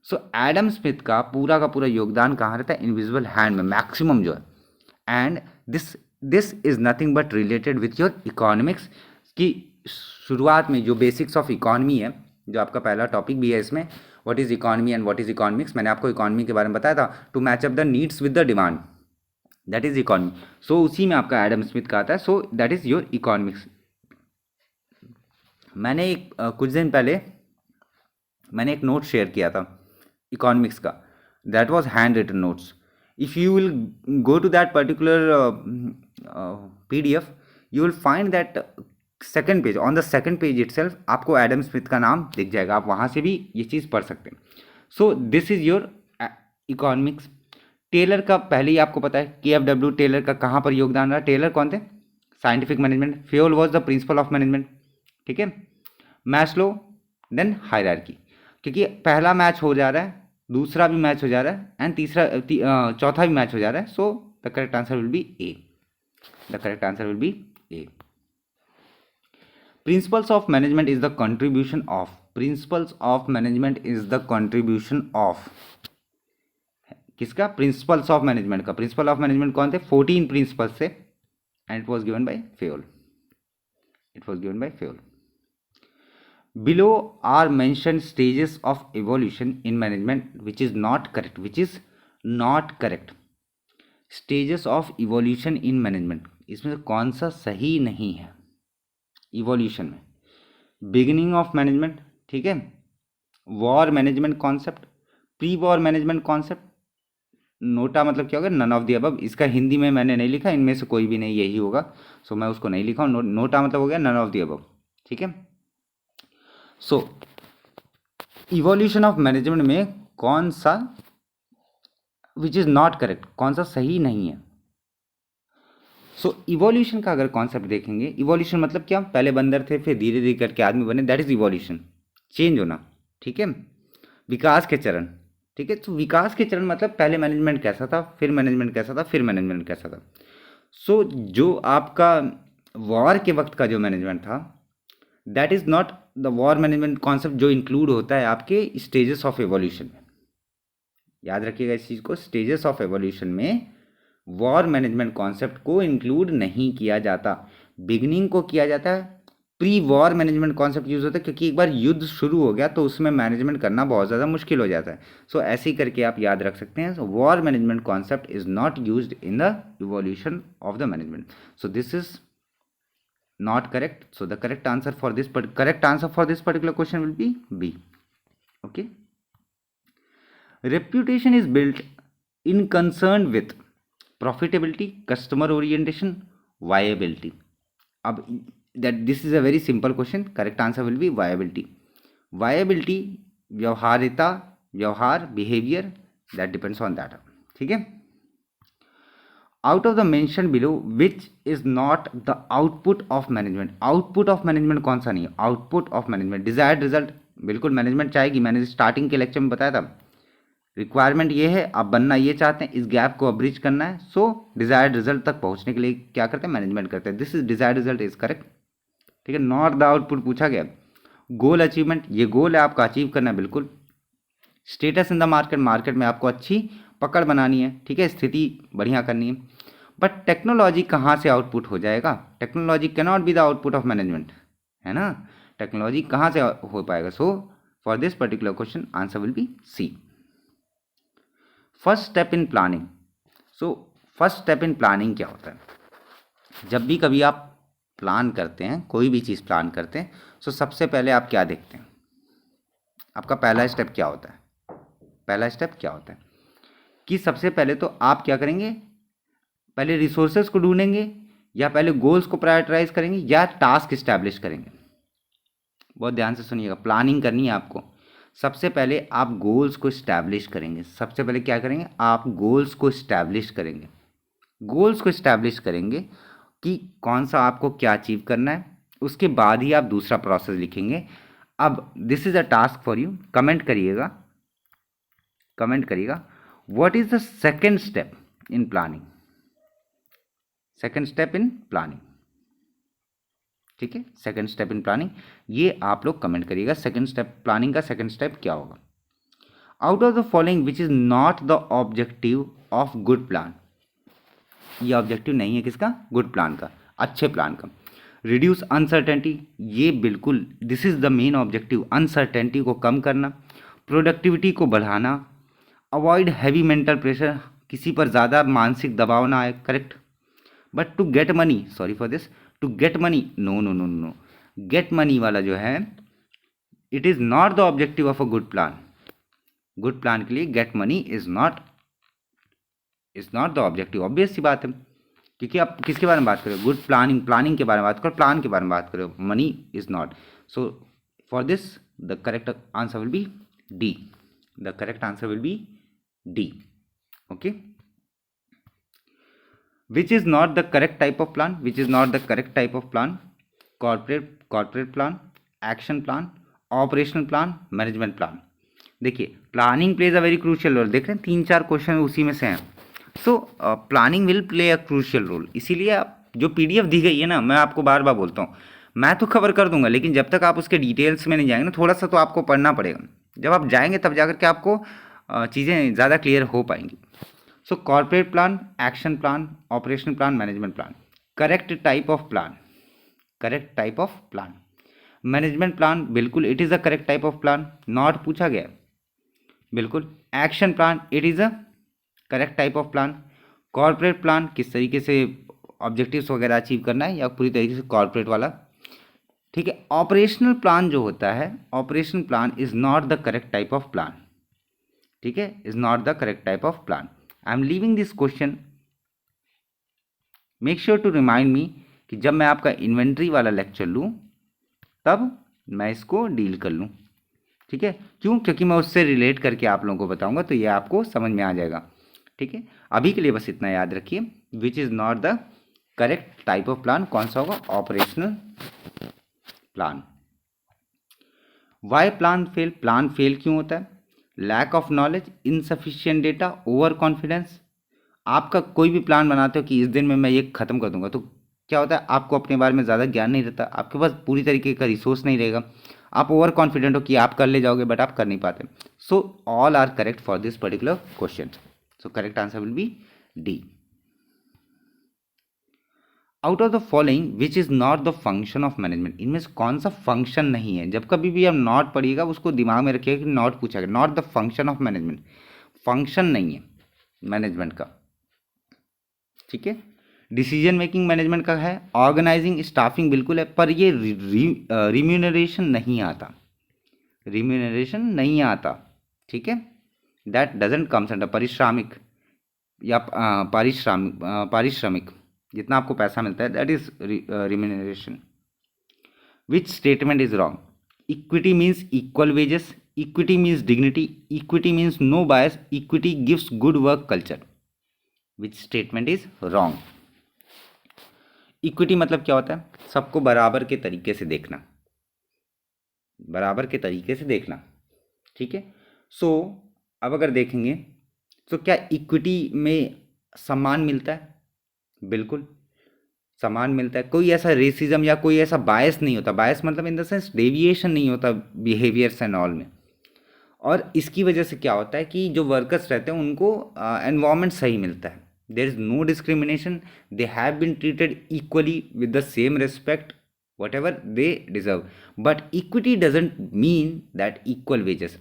Speaker 1: सो एडम स्मिथ का पूरा योगदान कहाँ रहता है? इनविजिबल हैंड में मैक्सिमम जो है. And this is nothing but related with your economics. की शुरुआत में जो बेसिक्स ऑफ इकोनॉमी है, जो आपका पहला टॉपिक भी है इसमें, what is economy and what is economics. मैंने आपको इकोनॉमी के बारे में बताया था. To match up the needs with the demand, that is economy. So उसी में आपका एडम स्मिथ का आता है. So that is your economics. मैंने कुछ दिन पहले मैंने एक नोट शेयर किया था इकोनॉमिक्स का. That was hand written notes. If you will go to that particular PDF, you will find that second page, on the second page itself आपको एडम स्मिथ का नाम दिख जाएगा. आप वहाँ से भी ये चीज़ पढ़ सकते हैं. So this is your economics. Taylor का पहले ही आपको पता है, KFW टेलर का कहाँ पर योगदान रहा. टेलर कौन थे? Scientific management. Fayol was the principal of management. ठीक है, मैस्लो, देन हायरार्की. क्योंकि पहला मैच हो जा रहा है, दूसरा भी मैच हो जा रहा है, एंड चौथा भी मैच हो जा रहा है. So the correct answer will be A. The correct answer will be A. Principles of management is the contribution of. Principles of management is the contribution of किसका? प्रिंसिपल्स ऑफ मैनेजमेंट का. प्रिंसिपल ऑफ मैनेजमेंट कौन थे? 14 प्रिंसिपल्स थे. And it was given by Fayol. Below are mention stages of evolution in management which is not correct, which is not correct. Stages of evolution in management, इसमें से कौन सा सही नहीं है इवोल्यूशन में? बिगिनिंग ऑफ मैनेजमेंट, ठीक है, war management concept, pre war management concept, NOTA मतलब क्या होगा, नन ऑफ दी अबव। इसका हिंदी में मैंने नहीं लिखा, इनमें से कोई भी नहीं, यही होगा, सो मैं उसको नहीं लिखा हूँ। नोटा मतलब हो गया नन ऑफ दी अबव, ठीक है। सो इवोल्यूशन ऑफ मैनेजमेंट में कौन सा विच इज नॉट करेक्ट, कौन सा सही नहीं है? सो इवोल्यूशन का अगर कॉन्सेप्ट देखेंगे, इवोल्यूशन मतलब क्या, पहले बंदर थे फिर धीरे धीरे करके आदमी बने, दैट इज इवोल्यूशन, चेंज होना, ठीक है, विकास के चरण, ठीक है। तो विकास के चरण मतलब पहले मैनेजमेंट कैसा था, फिर मैनेजमेंट कैसा था, फिर मैनेजमेंट कैसा था। सो जो आपका वॉर के वक्त का जो मैनेजमेंट था, that is not the war management concept जो इंक्लूड होता है आपके स्टेजेस ऑफ एवोल्यूशन में। याद रखिएगा इस चीज़ को, स्टेजेस ऑफ एवोल्यूशन में वॉर मैनेजमेंट कॉन्सेप्ट को इंक्लूड नहीं किया जाता, बिगनिंग को किया जाता है। Pre war management concept use होता है क्योंकि एक बार युद्ध शुरू हो गया तो उसमें मैनेजमेंट करना बहुत ज़्यादा मुश्किल हो जाता है। सो ऐसे ही करके आप याद रख सकते हैं, war management concept is not used in the evolution of the management. So this is not correct. So the correct answer for this particular question will be B. Okay. Reputation is built in concern with profitability, customer orientation, viability. अब that this is a very simple question. Correct answer will be viability. Viability, व्यवहारिता, व्यवहार, behavior, that depends on that. ठीक है। Out of the mention below which is not the output of management, output of management कौन सा नहीं है, output of management desired result, बिल्कुल मैनेजमेंट चाहेगी, मैंने स्टार्टिंग के लेक्चर में बताया था, रिक्वायरमेंट ये है, आप बनना ये चाहते हैं, इस गैप को ब्रिज करना है, सो डिजायर्ड रिजल्ट तक पहुंचने के लिए क्या करते हैं, मैनेजमेंट करते हैं, this is desired result is correct, ठीक है। नॉट द आउटपुट पूछा गया। गोल अचीवमेंट, ये गोल है आपका, अचीव करना है बिल्कुल। Status in the market, market में आपको अच्छी पकड़ बनानी है, ठीक है, स्थिति बढ़िया करनी है। बट टेक्नोलॉजी कहाँ से आउटपुट हो जाएगा, technology can not be the output of management, है ना, टेक्नोलॉजी कहाँ से हो पाएगा। So for this particular question answer will be C. First step in planning. So first step in planning क्या होता है, जब भी कभी आप प्लान करते हैं, कोई भी चीज़ प्लान करते हैं, सो सबसे पहले आप क्या देखते हैं, आपका पहला स्टेप क्या होता है, पहला स्टेप क्या होता है कि सबसे पहले तो आप क्या करेंगे, पहले रिसोर्सेज को ढूंढेंगे, या पहले गोल्स को प्रायोरिटाइज करेंगे, या टास्क इस्टेब्लिश करेंगे। बहुत ध्यान से सुनिएगा, प्लानिंग करनी है आपको। सबसे पहले आप गोल्स को इस्टेब्लिश करेंगे, सबसे पहले क्या करेंगे, आप गोल्स को इस्टेब्लिश करेंगे, गोल्स को इस्टेब्लिश करेंगे कि कौन सा आपको क्या अचीव करना है, उसके बाद ही आप दूसरा प्रोसेस लिखेंगे। अब this is a task for you, comment करिएगा, कमेंट करिएगा, what is the second step in planning, second step in planning, ठीक है, सेकेंड स्टेप इन प्लानिंग, ये आप लोग कमेंट करिएगा, सेकेंड स्टेप प्लानिंग का सेकेंड स्टेप क्या होगा। Out of the following which is not the objective of good plan, ये ऑब्जेक्टिव नहीं है किसका, गुड प्लान का, अच्छे प्लान का। रिड्यूस अनसर्टेनिटी, ये बिल्कुल this is the main objective, uncertainty को कम करना, प्रोडक्टिविटी को बढ़ाना, अवॉइड हैवी मेंटल प्रेशर, किसी पर ज़्यादा मानसिक दबाव ना आए, correct. But to get money, sorry for this, to get money, no no no no, get money वाला जो है, it is not the objective of a good plan, good plan के लिए get money is not the objective, obvious सी बात है, क्योंकि आप किसके बारे में बात करें, गुड प्लानिंग, प्लानिंग के बारे में बात करो, प्लान के बारे में बात करो, money is not. So for this the correct answer will be D, the correct answer will be D, okay. Which is not the correct type of plan, which is not the correct type of plan, corporate plan, action plan, operational plan, management plan। देखिए planning plays a very crucial role, देख रहे हैं 3-4 क्वेश्चन उसी में से हैं। So planning will play a crucial role, इसीलिए आप जो पीडीएफ दी गई है ना, मैं आपको बार बार बोलता हूँ, मैं तो कवर कर दूंगा, लेकिन जब तक आप उसके डिटेल्स में नहीं जाएंगे ना, थोड़ा सा तो आपको पढ़ना पड़ेगा, जब आप जाएंगे तब जाकर के आपको चीज़ें ज़्यादा क्लियर हो पाएंगी। So corporate plan, action plan, operational plan, management plan, correct type of plan, correct type of plan, management plan, बिल्कुल it is a correct type of plan, not पूछा गया, बिल्कुल। Action plan, it is a correct type of plan. Corporate plan, किस तरीके से ऑब्जेक्टिव्स वगैरह अचीव करना है, या पूरी तरीके से कॉर्पोरेट वाला, ठीक है। ऑपरेशनल प्लान जो होता है, operation plan is not the correct type of plan, ठीक है, is not the correct type of plan. I am leaving this question, make sure to remind me कि जब मैं आपका इन्वेंट्री वाला लेक्चर लूँ तब मैं इसको डील कर लूँ, ठीक है। क्यों? क्योंकि मैं उससे रिलेट करके आप लोगों को बताऊंगा, तो ये आपको समझ में आ जाएगा, ठीक है। अभी के लिए बस इतना याद रखिए, which is not the correct type of plan, कौन सा होगा? Operational plan. Why plan fail? Plan fail क्यों होता है? Lack of knowledge, insufficient data, overconfidence. आपका कोई भी प्लान बनाते हो कि इस दिन में मैं ये खत्म कर दूंगा, तो क्या होता है, आपको अपने बारे में ज़्यादा ज्ञान नहीं रहता, आपके पास पूरी तरीके का रिसोर्स नहीं रहेगा, आप ओवर कॉन्फिडेंट हो कि आप कर ले जाओगे, बट आप कर नहीं पाते। So all are correct for this particular question, so correct answer will be D. Out of the following which is not the function of management, इनमें से कौन सा फंक्शन नहीं है? जब कभी भी आप नॉट पढ़िएगा उसको दिमाग में रखिएगा कि नॉट पूछा गया, not the function of management, function नहीं है मैनेजमेंट का, ठीक है। डिसीजन मेकिंग मैनेजमेंट का है, ऑर्गेनाइजिंग स्टाफिंग बिल्कुल है, पर ये रिम्यूनरेशन नहीं आता, रिम्यूनरेशन नहीं आता, ठीक है। दैट डजेंट कम्स अंडर पारिश्रमिक, या पारिश्रमिक जितना आपको पैसा मिलता है, that is remuneration. Which statement is wrong? Equity means equal wages, equity means dignity, equity means no bias, equity gives good work culture. Which statement is wrong? Equity मतलब क्या होता है? सबको बराबर के तरीके से देखना, बराबर के तरीके से देखना, ठीक है। सो अब अगर देखेंगे तो क्या इक्विटी में सम्मान मिलता है? बिल्कुल सम्मान मिलता है, कोई ऐसा रेसिज्म या कोई ऐसा बायस नहीं होता, बायस मतलब इन द सेंस डेविएशन नहीं होता बिहेवियर्स एंड ऑल में। और इसकी वजह से क्या होता है कि जो वर्कर्स रहते हैं उनको एनवायरनमेंट सही मिलता है, there is no discrimination, they have been treated equally with the same respect, whatever they deserve. But equity doesn't mean that equal wages,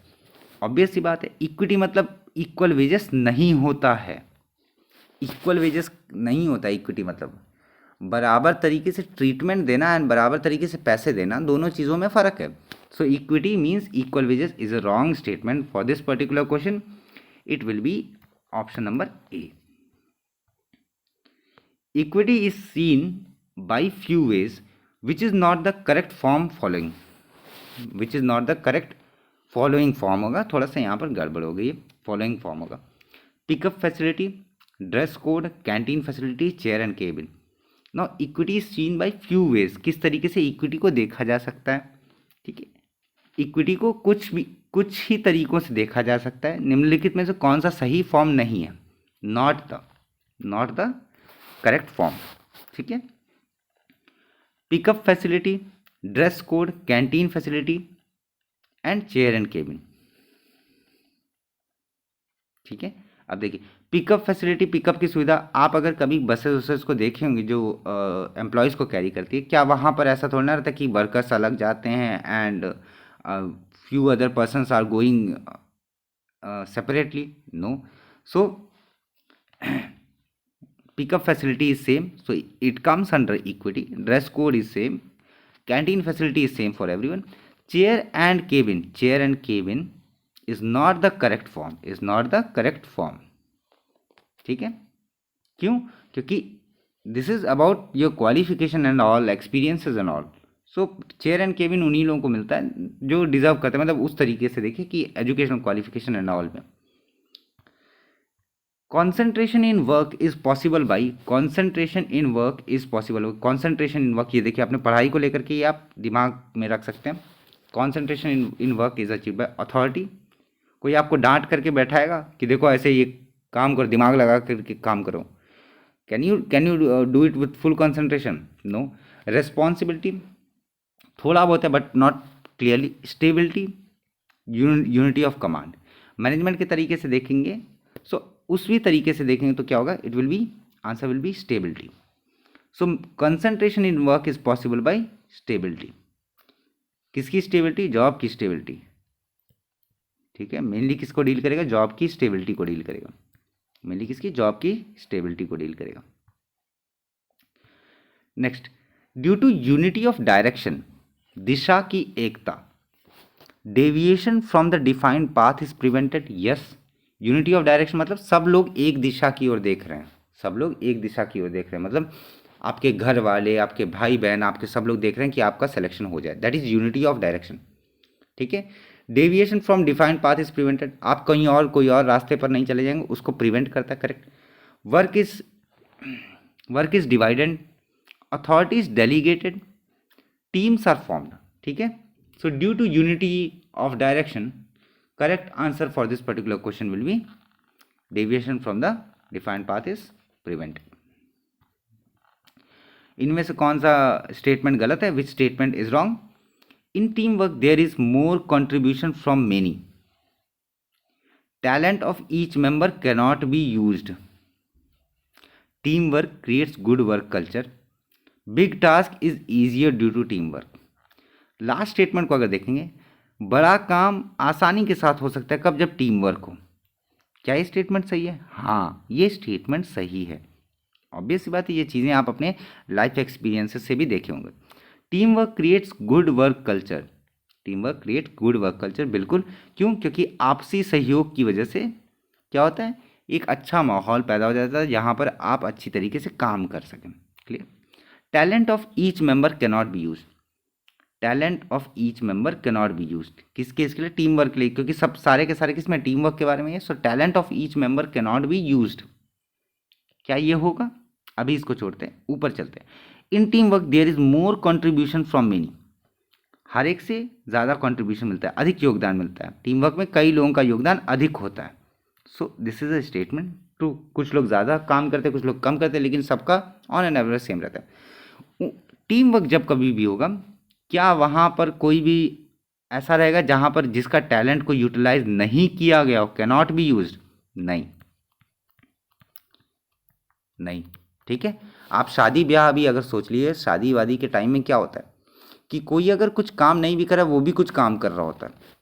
Speaker 1: obvious सी बात है, इक्विटी मतलब इक्वल वेजेस नहीं होता है, इक्वल वेजेस नहीं होता इक्विटी मतलब बराबर तरीके से ट्रीटमेंट देना एंड बराबर तरीके से पैसे देना, दोनों चीज़ों में फ़र्क है। So equity means equal wages is a wrong statement for this particular question, it will be option number A. Equity is seen by few wage which is not the correct form following, which is not the correct following form होगा, थोड़ा सा यहाँ पर गड़बड़ हो गई है, फॉलोइंग फॉर्म होगा। Pickup facility, dress code, canteen facility, chair and cabin. Now equity is seen by few ways, किस तरीके से इक्विटी को देखा जा सकता है, ठीक है। इक्विटी को कुछ ही तरीकों से देखा जा सकता है, निम्नलिखित में से कौन सा सही फॉर्म नहीं है? नॉट द करेक्ट फॉर्म, ठीक है। Pickup facility, dress code, canteen facility and chair and cabin, ठीक है। अब देखिए पिकअप फैसिलिटी, पिकअप की सुविधा, आप अगर कभी बसेस वसेस को देखे होंगे जो एम्प्लॉयज़ को कैरी करती है, क्या वहाँ पर ऐसा थोड़ा ना रहता कि वर्कर्स अलग जाते हैं and few other persons are going separately? No. So pickup facility is same, so it comes under equity, dress code is same, canteen facility is same for everyone, chair and cabin is not the correct form, is not the correct form, ठीक है। क्यों? क्योंकि this is about your qualification and all, experiences and all. So chair and cabin उन्हीं लोगों को मिलता है जो डिजर्व करते हैं, मतलब उस तरीके से देखिए कि एजुकेशनल क्वालिफिकेशन एंड ऑल में। Concentration in work is possible by, concentration in work is possible, concentration in work, ये देखिए अपने पढ़ाई को लेकर के ये आप दिमाग में रख सकते हैं। Concentration in work is achieve by authority, कोई आपको डांट करके बैठाएगा कि देखो ऐसे ये काम करो, दिमाग लगा करके काम करो, can you do it with full concentration? No. Responsibility थोड़ा बहुत है but not clearly. Stability, unity of command, management के तरीके से देखेंगे, सो उसी तरीके से देखेंगे तो क्या होगा, it will B, answer will B stability. So concentration in work is possible by stability. किसकी स्टेबिलिटी? जॉब की स्टेबिलिटी। ठीक है, मेनली किसको डील करेगा? जॉब की स्टेबिलिटी को डील करेगा। मेनली किसकी? जॉब की स्टेबिलिटी को डील करेगा। Next, due to unity of direction, दिशा की एकता, deviation from the defined path is prevented. Yes, unity of direction मतलब सब लोग एक दिशा की ओर देख रहे हैं, सब लोग एक दिशा की ओर देख रहे हैं, मतलब आपके घर वाले, आपके भाई बहन, आपके सब लोग देख रहे हैं कि आपका सिलेक्शन हो जाए, that is unity of direction. ठीक है, deviation from defined path is prevented, आप कहीं और कोई और रास्ते पर नहीं चले जाएंगे, उसको प्रिवेंट करता है। Correct. Work is divided, authority is delegated, teams are formed. ठीक है, so due to unity of direction, correct answer for this particular question will be deviation from the defined path is prevented. इनमें से कौन सा स्टेटमेंट गलत है? Which statement is wrong? In team work there is more contribution from many, talent of each member cannot be used, team work creates good work culture, big task is easier due to team work. Last statement को अगर देखेंगे, बड़ा काम आसानी के साथ हो सकता है कब? जब टीम वर्क हो। क्या ये स्टेटमेंट सही है? हाँ, ये स्टेटमेंट सही है। ऑब्वियस सी बात है, ये चीज़ें आप अपने लाइफ एक्सपीरियंसेस से भी देखे होंगे। Team work creates good work culture, team work create good work culture, बिल्कुल। क्यों? क्योंकि आपसी सहयोग की वजह से क्या होता है? एक अच्छा माहौल पैदा हो जाता है जहाँ पर आप अच्छी तरीके से काम कर सकें। Clear. Talent of each member cannot B use, talent of each member cannot B use, किसके? इसके लिए? टीम वर्क के लिए, क्योंकि सब सारे के सारे किसमें? टीम वर्क के बारे में है। So talent of each member cannot be used, क्या ये होगा? अभी इसको छोड़ते हैं, ऊपर चलते हैं। In team work there is more contribution from many, हर एक से ज़्यादा कंट्रीब्यूशन मिलता है, अधिक योगदान मिलता है। टीम वर्क में कई लोगों का योगदान अधिक होता है। सो this is a statement true. कुछ लोग ज़्यादा काम करते हैं, कुछ लोग कम करते हैं, लेकिन सबका ऑन एन एवरेज सेम रहता है। टीम वर्क जब कभी भी होगा, क्या वहाँ पर कोई भी ऐसा रहेगा जहाँ पर जिसका टैलेंट को यूटिलाइज नहीं किया गया हो? कैन नॉट बी यूज, नहीं नहीं। ठीक है, आप शादी ब्याह अभी अगर सोच लिए, शादी वादी के टाइम में क्या होता है कि कोई अगर कुछ काम नहीं भी कर रहा है, वो भी कुछ काम कर रहा होता है।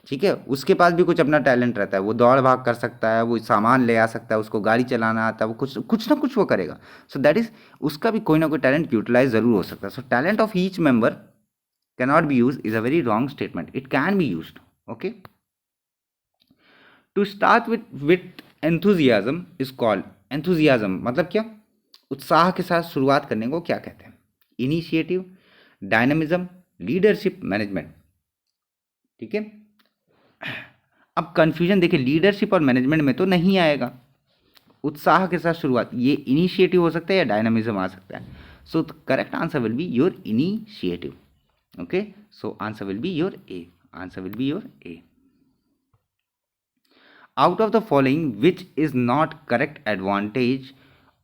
Speaker 1: ठीक है, उसके पास भी कुछ अपना टैलेंट रहता है, वो दौड़ भाग कर सकता है, वो सामान ले आ सकता है, उसको गाड़ी चलाना आता है, वो कुछ कुछ ना कुछ वो करेगा। सो दैट इज, उसका भी कोई ना कोई टैलेंट यूटिलाइज जरूर हो सकता है। So talent of each member cannot be used is a very wrong statement. It can be used. Okay, to start with enthusiasm is called, enthusiasm मतलब क्या? उत्साह के साथ शुरुआत करने को क्या कहते हैं? Initiative, dynamism, leadership, management. ठीक है, अब कंफ्यूजन देखिए, लीडरशिप और मैनेजमेंट में तो नहीं आएगा। उत्साह के साथ शुरुआत, ये इनिशिएटिव हो सकता है या डायनामिज्म आ सकता है। So correct answer will be your initiative. Okay, so answer will be your A. Answer will be your A. Out of the following, which is not correct advantage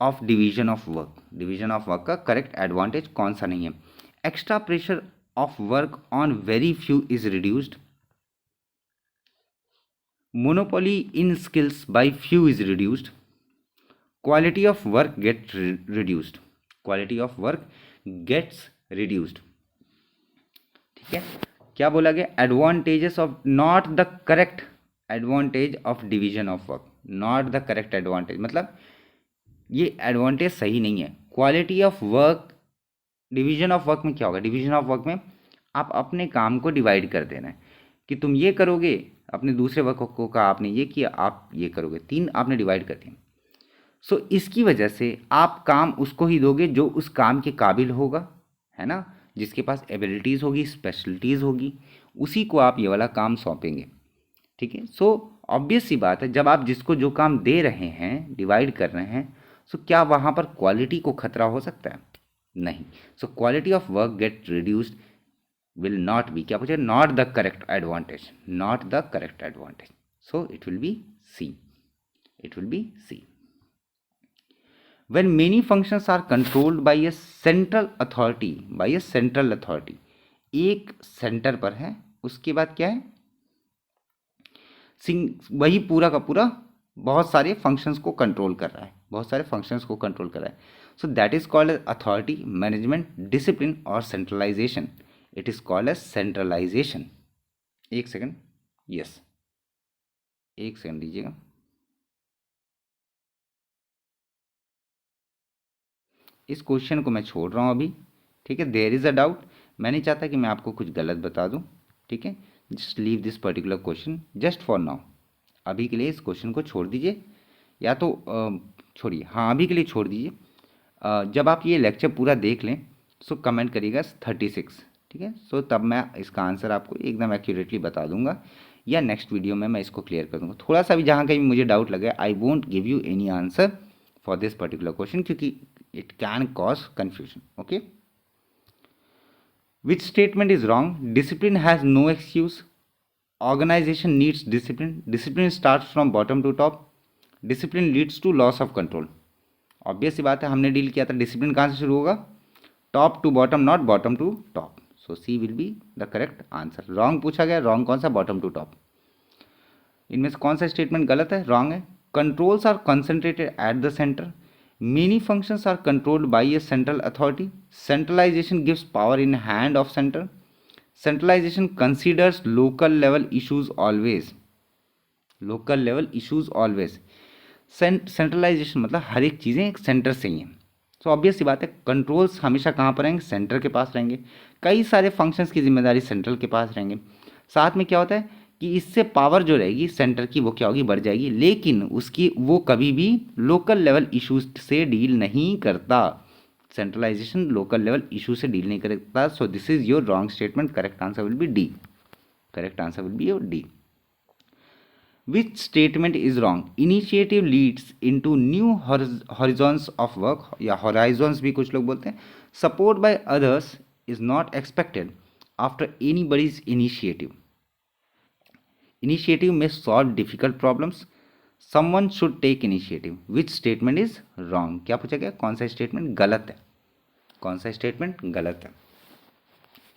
Speaker 1: of division of work? Division of work का correct advantage कौन सा नहीं है? Extra pressure of work on very few is reduced. Monopoly in skills by few is reduced. Quality of work gets reduced. Quality of work gets reduced. ठीक है, क्या बोला गया? Advantages of, not the correct advantage of division of work, not the correct advantage मतलब ये एडवांटेज सही नहीं है। Quality of work, division of work में क्या होगा? डिवीजन ऑफ वर्क में आप अपने काम को डिवाइड कर देना है कि तुम ये करोगे, अपने दूसरे वर्क को कहा आपने ये किया, आप ये करोगे, 3 आपने डिवाइड कर दिया। सो इसकी वजह से आप काम उसको ही दोगे जो उस काम के काबिल होगा, है ना, जिसके पास एबिलिटीज़ होगी, स्पेशलिटीज़ होगी, उसी को आप ये वाला काम सौंपेंगे। ठीक है, सो ऑब्वियस सी बात है, जब आप जिसको जो काम दे रहे हैं, डिवाइड कर रहे हैं, सो क्या वहाँ पर क्वालिटी को खतरा हो सकता है? नहीं। So quality of work get reduced will not be, क्या पूछे? Not the correct advantage, not the correct advantage. So it will be C, it will be C. when many functions are controlled by a central authority, by a central authority, एक सेंटर पर है, उसके बाद क्या है? वही पूरा का पूरा बहुत सारे फंक्शंस को कंट्रोल कर रहा है, बहुत सारे फंक्शंस को कंट्रोल कर रहा है। So that is called authority, management, discipline और centralisation. It is called as centralisation. एक सेकंड, यस, एक सेकंड दीजिएगा। इस क्वेश्चन को मैं छोड़ रहा हूँ अभी, ठीक है। देयर इज़ अ डाउट, मैं नहीं चाहता कि मैं आपको कुछ गलत बता दूँ, ठीक है। Just leave this particular question just for now. अभी के लिए इस क्वेश्चन को छोड़ दीजिए, या तो छोड़िए, हाँ अभी के लिए छोड़ दीजिए। जब आप ये लेक्चर पूरा देख लें सो कमेंट करिएगा 36, ठीक है। सो तब मैं इसका आंसर आपको एकदम एक्यूरेटली बता दूंगा, या नेक्स्ट वीडियो में मैं इसको क्लियर कर दूंगा। थोड़ा सा भी जहाँ कहीं मुझे डाउट लगे, I won't give you any answer for this particular question, क्योंकि it can cause confusion, okay. Which statement is wrong? Discipline has no excuse, organisation needs discipline, discipline starts from bottom to top, discipline leads to loss of control. Obvious सी बात है, हमने डील किया था डिसिप्लिन कहाँ से शुरू होगा, top to bottom, not bottom to top. So C will be the correct answer. Wrong पूछा गया, रॉन्ग कौन सा, बॉटम टू टॉप। इनमें से कौन सा स्टेटमेंट गलत है, रॉन्ग है। Controls are concentrated at the centre, many functions are controlled by a central authority, centralisation gives power in hand of centre, centralisation considers local level issues always, local level issues always. Centralisation मतलब हर एक चीज़ें एक सेंटर से ही हैं। सो ऑब्वियस सी बात है, कंट्रोल्स हमेशा कहाँ पर रहेंगे, सेंटर के पास रहेंगे। कई सारे फंक्शंस की जिम्मेदारी सेंट्रल के पास रहेंगे। साथ में क्या होता है कि इससे पावर जो रहेगी सेंटर की वो क्या होगी, बढ़ जाएगी, लेकिन उसकी वो कभी भी लोकल लेवल इशूज से डील नहीं करता। सेंट्रलाइजेशन लोकल लेवल इशू से डील नहीं करता। सो this is your wrong statement. Correct answer will be D. Correct answer will be your D. Which statement is wrong? Initiative leads into new horizons of work, या horizons भी कुछ लोग बोलते हैं. Support by others is not expected after anybody's initiative. Initiative may solve difficult problems. Someone should take initiative. Which statement is wrong? क्या पूछा गया, कौन सा स्टेटमेंट गलत है, कौन सा स्टेटमेंट गलत है।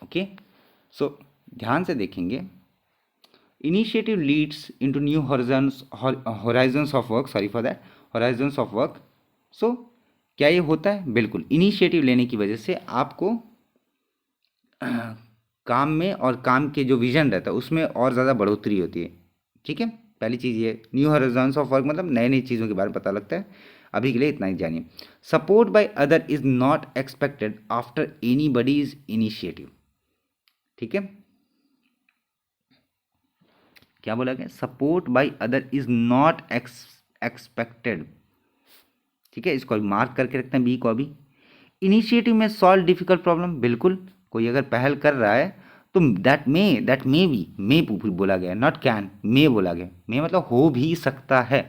Speaker 1: ओके, सो ध्यान से देखेंगे। Initiative leads into new horizons of work, sorry for that, horizons of work. So क्या ये होता है, बिल्कुल। इनिशिएटिव लेने की वजह से आपको काम में और काम के जो विजन रहता है उसमें और ज़्यादा बढ़ोतरी होती है, ठीक है। पहली चीज़ ये, न्यू हॉरिजॉन्स ऑफ वर्क मतलब नए नई चीज़ों के बारे में पता लगता है। अभी के लिए इतना ही जानिए। Support by other is not expected after anybody's initiative, ठीक है। क्या बोला गया, support by other is not expected, ठीक है। इसको मार्क करके रखते हैं बी को अभी। इनिशिएटिव में सॉल्व डिफिकल्ट प्रॉब्लम, बिल्कुल। कोई अगर पहल कर रहा है तो दैट मे बी, मे बोला गया, नॉट कैन, मे बोला गया। मे मतलब हो भी सकता है,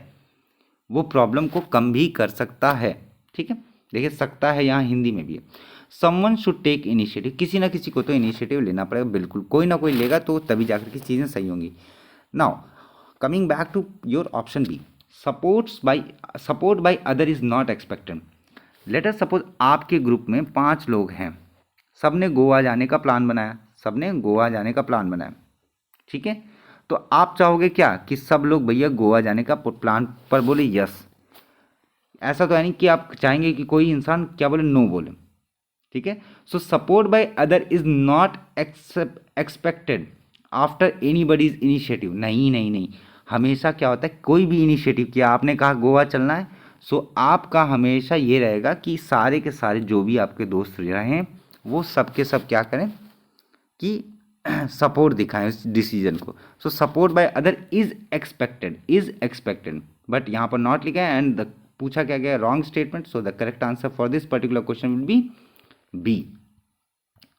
Speaker 1: वो प्रॉब्लम को कम भी कर सकता है, ठीक है। देखिए सकता है यहाँ हिंदी में भी है। समवन शुड टेक इनिशिएटिव, किसी ना किसी को तो इनिशिएटिव लेना पड़ेगा, बिल्कुल कोई ना कोई लेगा तो तभी जाकर के चीज़ें सही होंगी। Now coming back to your option B, support by other is not expected. Let us suppose आपके ग्रुप में 5 लोग हैं, सबने गोवा जाने का प्लान बनाया, सबने गोवा जाने का प्लान बनाया, ठीक है। तो आप चाहोगे क्या कि सब लोग भैया गोवा जाने का प्लान पर बोले यस, ऐसा तो है नहीं कि आप चाहेंगे कि कोई इंसान क्या बोले, नो बोले, ठीक है। So support by other is not expected after anybody's initiative. नहीं नहीं नहीं, हमेशा क्या होता है, कोई भी इनिशिएटिव किया, आपने कहा गोवा चलना है, सो आपका हमेशा ये रहेगा कि सारे के सारे जो भी आपके दोस्त रहे हैं वो सब के सब क्या करें कि सपोर्ट दिखाएं उस डिसीजन को। So support by other is expected, but यहाँ पर नॉट लिखा है एंड पूछा क्या गया, wrong statement. So the correct answer for this particular question will be B,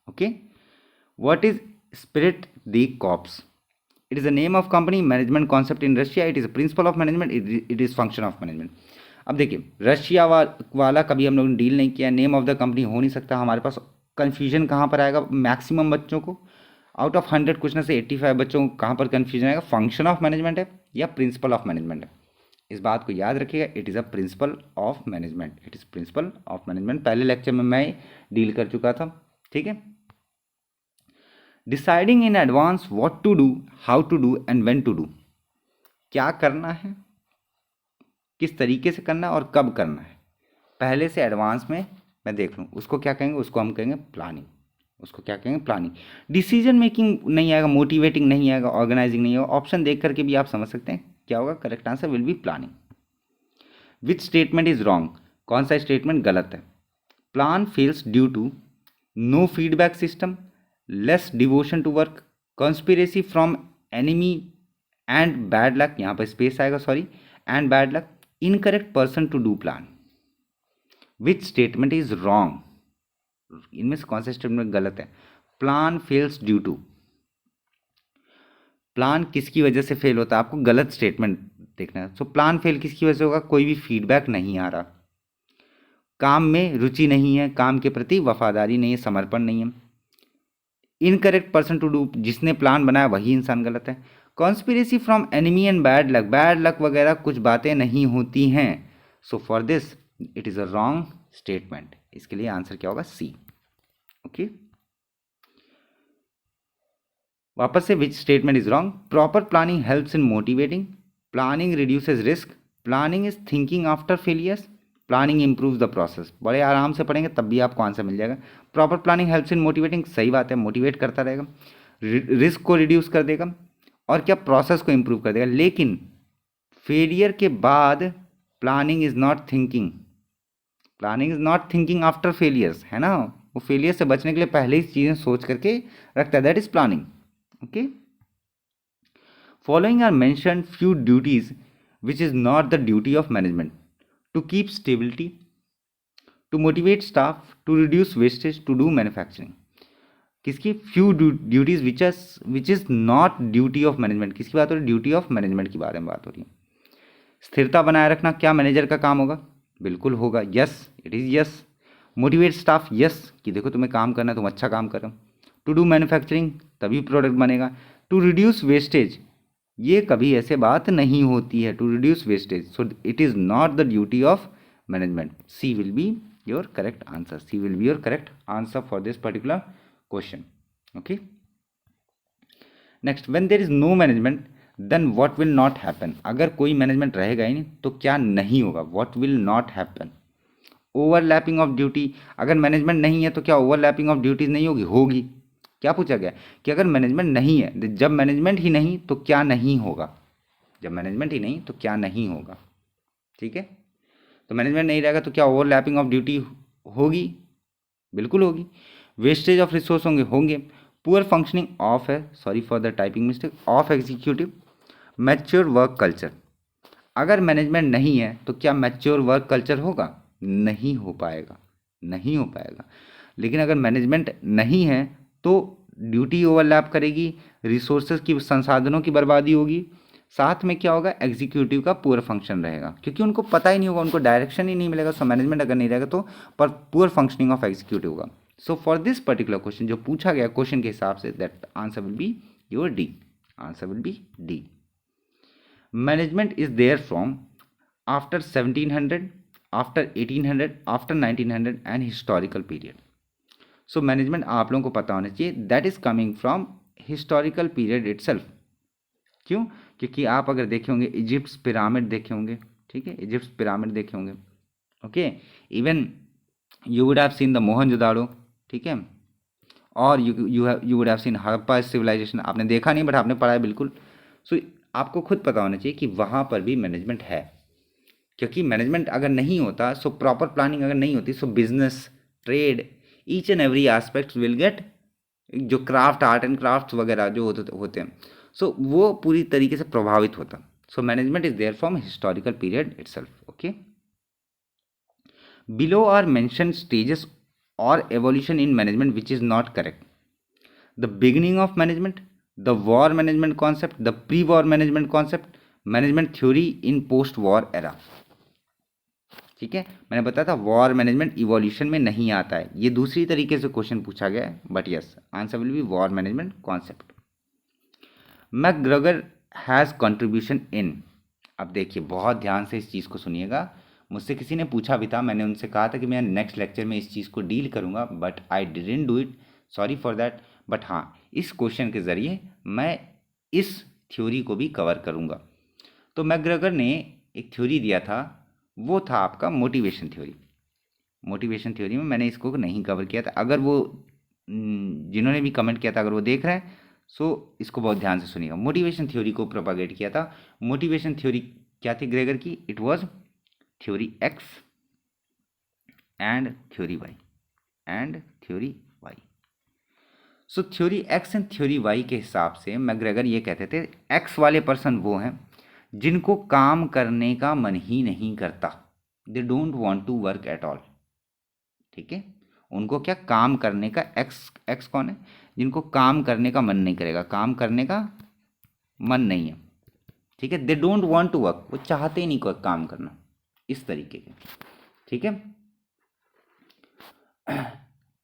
Speaker 1: okay. What is Spirit the Corps? It is a name of company, management concept in Russia. It is a principle of management. It is function of management. अब देखिए रशिया वाला कभी हम लोग ने डील नहीं किया, नेम ऑफ द कंपनी हो नहीं सकता। हमारे पास कन्फ्यूजन कहाँ पर आएगा, मैक्सिमम बच्चों को आउट ऑफ 100 क्वेश्चन से 85 बच्चों को कहाँ पर कन्फ्यूजन आएगा, फंक्शन ऑफ मैनेजमेंट है या प्रिंसिपल ऑफ मैनेजमेंट है। इस बात को याद रखिएगा, it is a principle of management, it is principle of management. पहले लेक्चर में मैं डील कर चुका था, ठीक है। Deciding in advance what to do, how to do and when to do, क्या करना है, किस तरीके से करना है और कब करना है, पहले से एडवांस में मैं देख लूँ, उसको क्या कहेंगे, उसको हम कहेंगे प्लानिंग, उसको क्या कहेंगे, प्लानिंग। डिसीजन मेकिंग नहीं आएगा, मोटिवेटिंग नहीं आएगा, ऑर्गेनाइजिंग नहीं होगा। ऑप्शन देख करके भी आप समझ सकते हैं क्या होगा, correct answer will be planning. Which statement is wrong, कौन सा स्टेटमेंट गलत है। Plan fails due to no feedback system, less devotion to work, conspiracy from enemy and bad luck, यहाँ पर स्पेस आएगा sorry, and bad luck, incorrect person to do plan. Which statement is wrong, इनमें से कौन सा स्टेटमेंट गलत है। Plan fails due to, plan किसकी वजह से फेल होता है, आपको गलत स्टेटमेंट देखना है। सो प्लान फेल किसकी वजह से होगा, कोई भी फीडबैक नहीं आ रहा, काम में रुचि नहीं है, काम के प्रति वफादारी नहीं है, समर्पण नहीं है। इनकरेक्ट पर्सन टू डू, जिसने प्लान बनाया वही इंसान गलत है। Conspiracy from enemy and bad luck वगैरह कुछ बातें नहीं होती हैं। सो for this it is a wrong statement, इसके लिए आंसर क्या होगा, सी। ओके, वापस से, विच statement is wrong. Proper planning helps in motivating, planning reduces risk, planning is thinking after failures, planning improves the process. बड़े आराम से पढ़ेंगे तब भी आपको आंसर मिल जाएगा। Proper planning helps in motivating, सही बात है, मोटिवेट करता रहेगा, रिस्क को रिड्यूस कर देगा, और क्या, प्रोसेस को इंप्रूव कर देगा। लेकिन फेलियर के बाद planning is not thinking, planning is not thinking after failures, है ना, वो फेलियर से बचने के लिए पहले ही चीज़ें सोच करके रखता है, that is planning. Okay, following are mentioned few duties which is not the duty of management: to keep stability, to motivate staff, to reduce wastage, to do manufacturing। किसकी, few duties which is not duty of management, किसकी बात हो रही है, ड्यूटी ऑफ मैनेजमेंट की बारे में बात हो रही है। स्थिरता बनाए रखना क्या मैनेजर का काम होगा, बिल्कुल होगा, yes it is yes. Motivate staff, yes कि देखो तुम्हें काम करना है, तुम अच्छा काम कर रहे हो। टू डू मैन्युफैक्चरिंग, तभी प्रोडक्ट बनेगा। टू रिड्यूस वेस्टेज, ये कभी ऐसे बात नहीं होती है, to reduce wastage, so it is not the duty of management. C will be your correct answer, C will be your correct answer for this particular question. Okay, next, when there is no management then what will not happen, अगर कोई मैनेजमेंट रहेगा ही नहीं तो क्या नहीं होगा, what will not happen. Overlapping of duty, अगर मैनेजमेंट नहीं है तो क्या ओवरलैपिंग ऑफ ड्यूटीज नहीं होगी, होगी। क्या पूछा गया कि अगर मैनेजमेंट नहीं है, जब मैनेजमेंट ही नहीं तो क्या नहीं होगा, जब मैनेजमेंट ही नहीं तो क्या नहीं होगा, ठीक है। तो मैनेजमेंट नहीं रहेगा तो क्या ओवरलैपिंग ऑफ ड्यूटी होगी, बिल्कुल होगी। वेस्टेज ऑफ रिसोर्स होंगे। पुअर फंक्शनिंग ऑफ है, sorry for the typing mistake, of executive. Mature work culture, अगर मैनेजमेंट नहीं है तो क्या मैच्योर वर्क कल्चर होगा, नहीं हो पाएगा, नहीं हो पाएगा। लेकिन अगर मैनेजमेंट नहीं है तो ड्यूटी ओवरलैप करेगी, रिसोर्सेज की, संसाधनों की बर्बादी होगी, साथ में क्या होगा, एग्जीक्यूटिव का पुअर फंक्शन रहेगा, क्योंकि उनको पता ही नहीं होगा, उनको डायरेक्शन ही नहीं मिलेगा। सो मैनेजमेंट अगर नहीं रहेगा तो पर पुअर फंक्शनिंग ऑफ एग्जीक्यूटिव होगा। So for this particular question जो पूछा गया क्वेश्चन के हिसाब से, that answer will be your D, answer will be D. Management is there from after 1700, after 1800, after 1900 and historical period. सो मैनेजमेंट आप लोगों को पता होना चाहिए, that is coming from historical period itself. क्यों, क्योंकि आप अगर देखे होंगे इजिप्ट पिरामिड देखे होंगे, ठीक है, इजिप्ट पिरामिड देखे होंगे, okay, even you would have seen the Mohenjodaro, ठीक है, और you would have seen Harappa civilisation, आपने देखा नहीं बट आपने पढ़ा है बिल्कुल। सो आपको खुद पता होना चाहिए कि वहाँ पर भी मैनेजमेंट है, क्योंकि मैनेजमेंट अगर नहीं होता, सो प्रॉपर प्लानिंग अगर नहीं होती, सो business, trade, each and every aspect will get, जो क्राफ्ट, आर्ट एंड क्राफ्ट वगैरह जो होते हैं, सो वो पूरी तरीके से प्रभावित होता। So management is there from historical period itself. Okay, below are mention stages और evolution in management which is not correct. The beginning of management, the war management concept, the pre war management concept, management theory in post war era. ठीक है, मैंने बताया था वॉर मैनेजमेंट इवोल्यूशन में नहीं आता है, ये दूसरी तरीके से क्वेश्चन पूछा गया है, but yes answer will B war management concept. McGregor has contribution इन, अब देखिए बहुत ध्यान से इस चीज़ को सुनिएगा, मुझसे किसी ने पूछा भी था, मैंने उनसे कहा था कि मैं नेक्स्ट लेक्चर में इस चीज़ को डील करूंगा, but I didn't do it, sorry for that. But हाँ, इस क्वेश्चन के ज़रिए मैं इस थ्योरी को भी कवर करूंगा। तो मैकग्रेगर ने एक थ्योरी दिया था, वो था आपका मोटिवेशन थ्योरी। मोटिवेशन थ्योरी में मैंने इसको नहीं कवर किया था, अगर वो जिन्होंने भी कमेंट किया था अगर वो देख रहे हैं सो इसको बहुत ध्यान से सुनिएगा। मोटिवेशन थ्योरी को प्रोपागेट किया था। मोटिवेशन थ्योरी क्या थी ग्रेगर की? It was theory X and theory Y so theory X and theory Y के हिसाब से मैकग्रेगर ये कहते थे एक्स वाले पर्सन वो हैं जिनको काम करने का मन ही नहीं करता, they don't want to work at all. ठीक है, उनको क्या काम करने का, एक्स कौन है? जिनको काम करने का मन नहीं करेगा, काम करने का मन नहीं है। ठीक है, they don't want to work, वो चाहते ही नहीं कोई काम करना, इस तरीके के। ठीक है,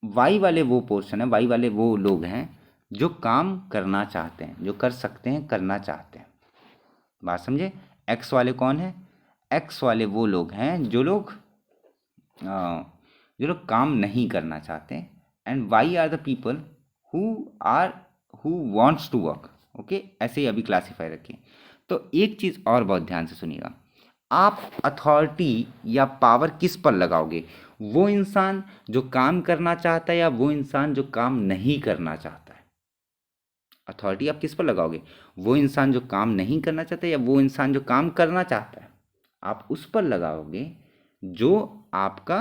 Speaker 1: वाई वाले वो पोर्शन है, वाई वाले वो लोग हैं जो काम करना चाहते हैं, जो कर सकते हैं, करना चाहते हैं। बात समझे? एक्स वाले कौन है? एक्स वाले वो लोग हैं जो लोग काम नहीं करना चाहते, and why are the people who wants to work. Okay, ऐसे ही अभी क्लासीफाई रखें। तो एक चीज़ और बहुत ध्यान से सुनिएगा, आप अथॉरिटी या पावर किस पर लगाओगे? वो इंसान जो काम करना चाहता है या वो इंसान जो काम नहीं करना चाहता है? अथॉरिटी आप किस पर लगाओगे? वो इंसान जो काम नहीं करना चाहता है या वो इंसान जो काम करना चाहता है? आप उस पर लगाओगे जो आपका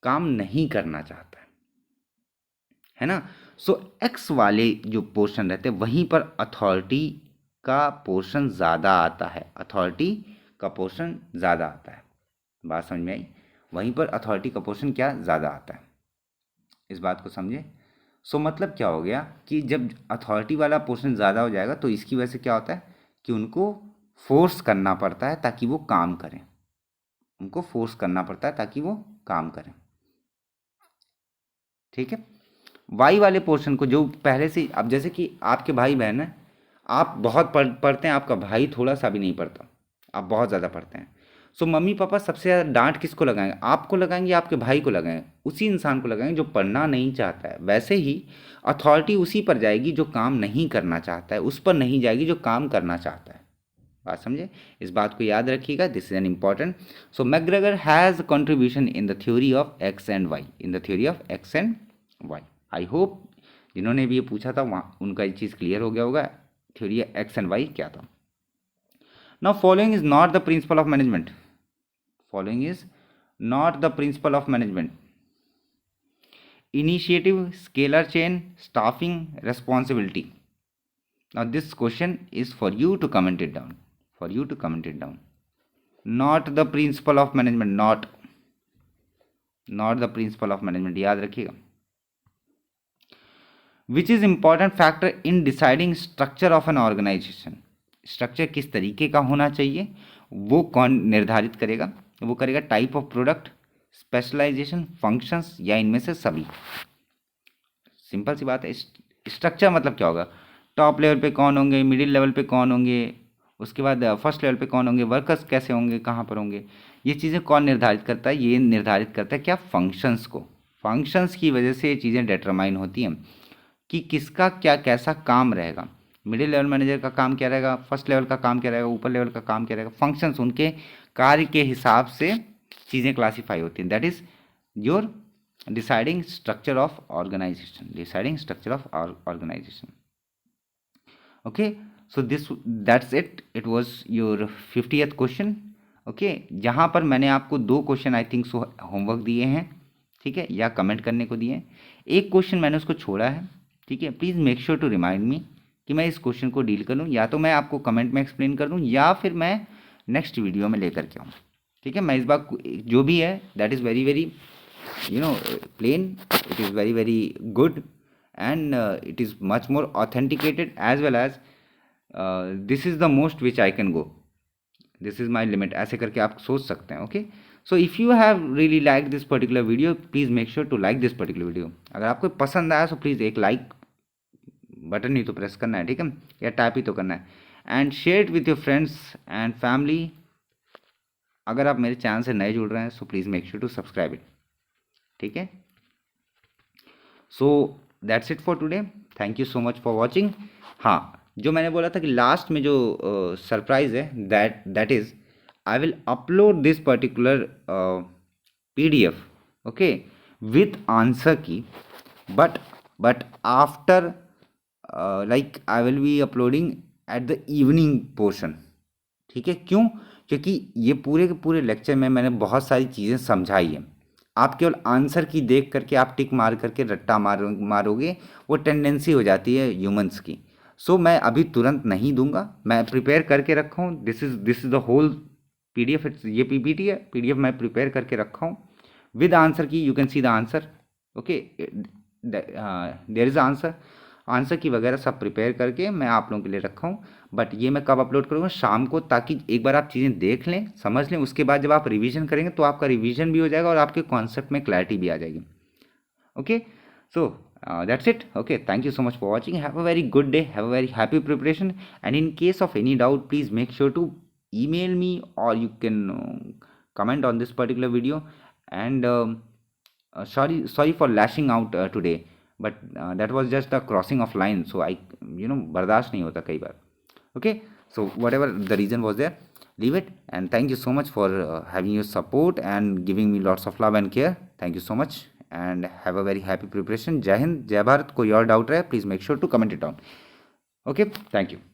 Speaker 1: काम नहीं करना चाहता है ना? सो एक्स वाले जो पोर्शन रहते हैं वहीं पर अथॉरिटी का पोर्शन ज़्यादा आता है, अथॉरिटी का पोर्शन ज़्यादा आता है। बात समझ में आई? वहीं पर अथॉरिटी का पोर्शन क्या ज़्यादा आता है, इस बात को समझे? सो मतलब क्या हो गया कि जब अथॉरिटी वाला पोर्शन ज़्यादा हो जाएगा तो इसकी वजह से क्या होता है कि उनको फोर्स करना पड़ता है ताकि वो काम करें, उनको फोर्स करना पड़ता है ताकि वो काम करें। ठीक है, वाई वाले पोर्शन को जो पहले से, अब जैसे कि आपके भाई बहन हैं, आप बहुत पढ़ते हैं, आपका भाई थोड़ा सा भी नहीं पढ़ता, आप बहुत ज़्यादा पढ़ते हैं। सो मम्मी पापा सबसे ज़्यादा डांट किसको लगाएंगे? आपको लगाएंगे, आपके भाई को लगाएंगे, उसी इंसान को लगाएंगे जो पढ़ना नहीं चाहता है। वैसे ही अथॉरिटी उसी पर जाएगी जो काम नहीं करना चाहता है, उस पर नहीं जाएगी जो काम करना चाहता है। बात समझे? इस बात को याद रखिएगा, this is an important. So McGregor has contribution in the theory of X and Y, in the theory of X and Y. I hope जिन्होंने भी ये पूछा था वहाँ उनका ये चीज़ क्लियर हो गया होगा, थ्योरी एक्स एंड वाई क्या था। Now following is not the principal of management, following is not the principal of management: initiative, scalar chain, staffing, responsibility. Now this question is for you to comment it down, for you to comment it down. Not the principle of management, not the principle of management, याद रखिएगा। Which is important factor in deciding structure of an organization? Structure किस तरीके का होना चाहिए वो कौन निर्धारित करेगा? वो करेगा type of product, specialisation, functions, या इनमें से सभी। सिंपल सी बात है। स्ट्रक्चर मतलब क्या होगा? टॉप लेवल पे कौन होंगे, मिडिल लेवल पे कौन होंगे, उसके बाद फर्स्ट लेवल पे कौन होंगे, वर्कर्स कैसे होंगे, कहाँ पर होंगे, ये चीज़ें कौन निर्धारित करता है? ये निर्धारित करता है क्या? फंक्शंस को। फंक्शंस की वजह से ये चीज़ें डिटरमाइन होती हैं कि किसका क्या कैसा काम रहेगा। मिडिल लेवल मैनेजर का काम क्या रहेगा, फर्स्ट लेवल का काम क्या रहेगा, ऊपर लेवल का काम क्या रहेगा। फंक्शंस उनके कार्य के हिसाब से चीज़ें क्लासीफाई होती हैं। That is your deciding structure of organization, deciding structure of our organization. Okay, so that's it was your 50th question. okay, जहाँ पर मैंने आपको 2 question I think so homework दिए हैं, ठीक है, या कमेंट करने को दिए हैं। एक क्वेश्चन मैंने उसको छोड़ा है, ठीक है। Please make sure to remind me कि मैं इस क्वेश्चन को डील करूँ, या तो मैं आपको कमेंट में एक्सप्लेन कर दूँ या फिर मैं नेक्स्ट वीडियो में लेकर के आऊँ, ठीक है। मैं इस बार जो भी है that is very very plain, it is very very good, and it is much more authenticated, as well as this is the most which I can go, this is my limit, ऐसे करके आप सोच सकते हैं। Okay, so if you have really like this particular video, please make sure to like this particular video. अगर आपको पसंद आया तो प्लीज़ एक लाइक बटन ही तो प्रेस करना है, ठीक है, या टाइप ही तो करना है, and share it with your friends and family. अगर आप मेरे चैनल से नए जुड़ रहे हैं so please make sure to subscribe it, ठीक है। So that's it for today, thank you so much for watching. हाँ, जो मैंने बोला था कि लास्ट में जो सरप्राइज़ है, that is I will upload this particular PDF, okay, with answer की, but but after like I will be uploading at the evening portion. ठीक है, क्यों? क्योंकि ये पूरे के पूरे लेक्चर में मैंने बहुत सारी चीज़ें समझाई हैं। आप केवल आंसर की देख करके आप टिक मार करके रट्टा मारोगे, वो टेंडेंसी हो जाती है ह्यूमंस की। सो मैं अभी तुरंत नहीं दूंगा, मैं प्रिपेयर करके रखा हूँ। This is the whole PDF, ये PPT है, PDF मैं प्रिपेयर करके रखा हूँ with answer key. You can see the answer, okay, there is answer key वगैरह सब प्रिपेयर करके मैं आप लोगों के लिए रखा हूँ। बट ये मैं कब अपलोड करूँगा? शाम को, ताकि एक बार आप चीज़ें देख लें, समझ लें, उसके बाद जब आप रिवीजन करेंगे तो आपका रिवीजन भी हो जाएगा और आपके कॉन्सेप्ट में क्लैरिटी भी आ जाएगी। Okay, so that's it. Okay, thank you so much for watching. Have a very good day, have a very happy preparation, and in case of any doubt, please make sure to email me, or you can comment on this particular video. And sorry for lashing out today, but that was just a crossing of line, so I, बर्दाश्त नहीं होता कई बार. Okay, so whatever the reason was there, leave it. And thank you so much for having your support and giving me lots of love and care. Thank you so much, and have a very happy preparation. Jai Hind, Jai Bharat. कोई और डाउट रहे, please make sure to comment it down. Okay, thank you.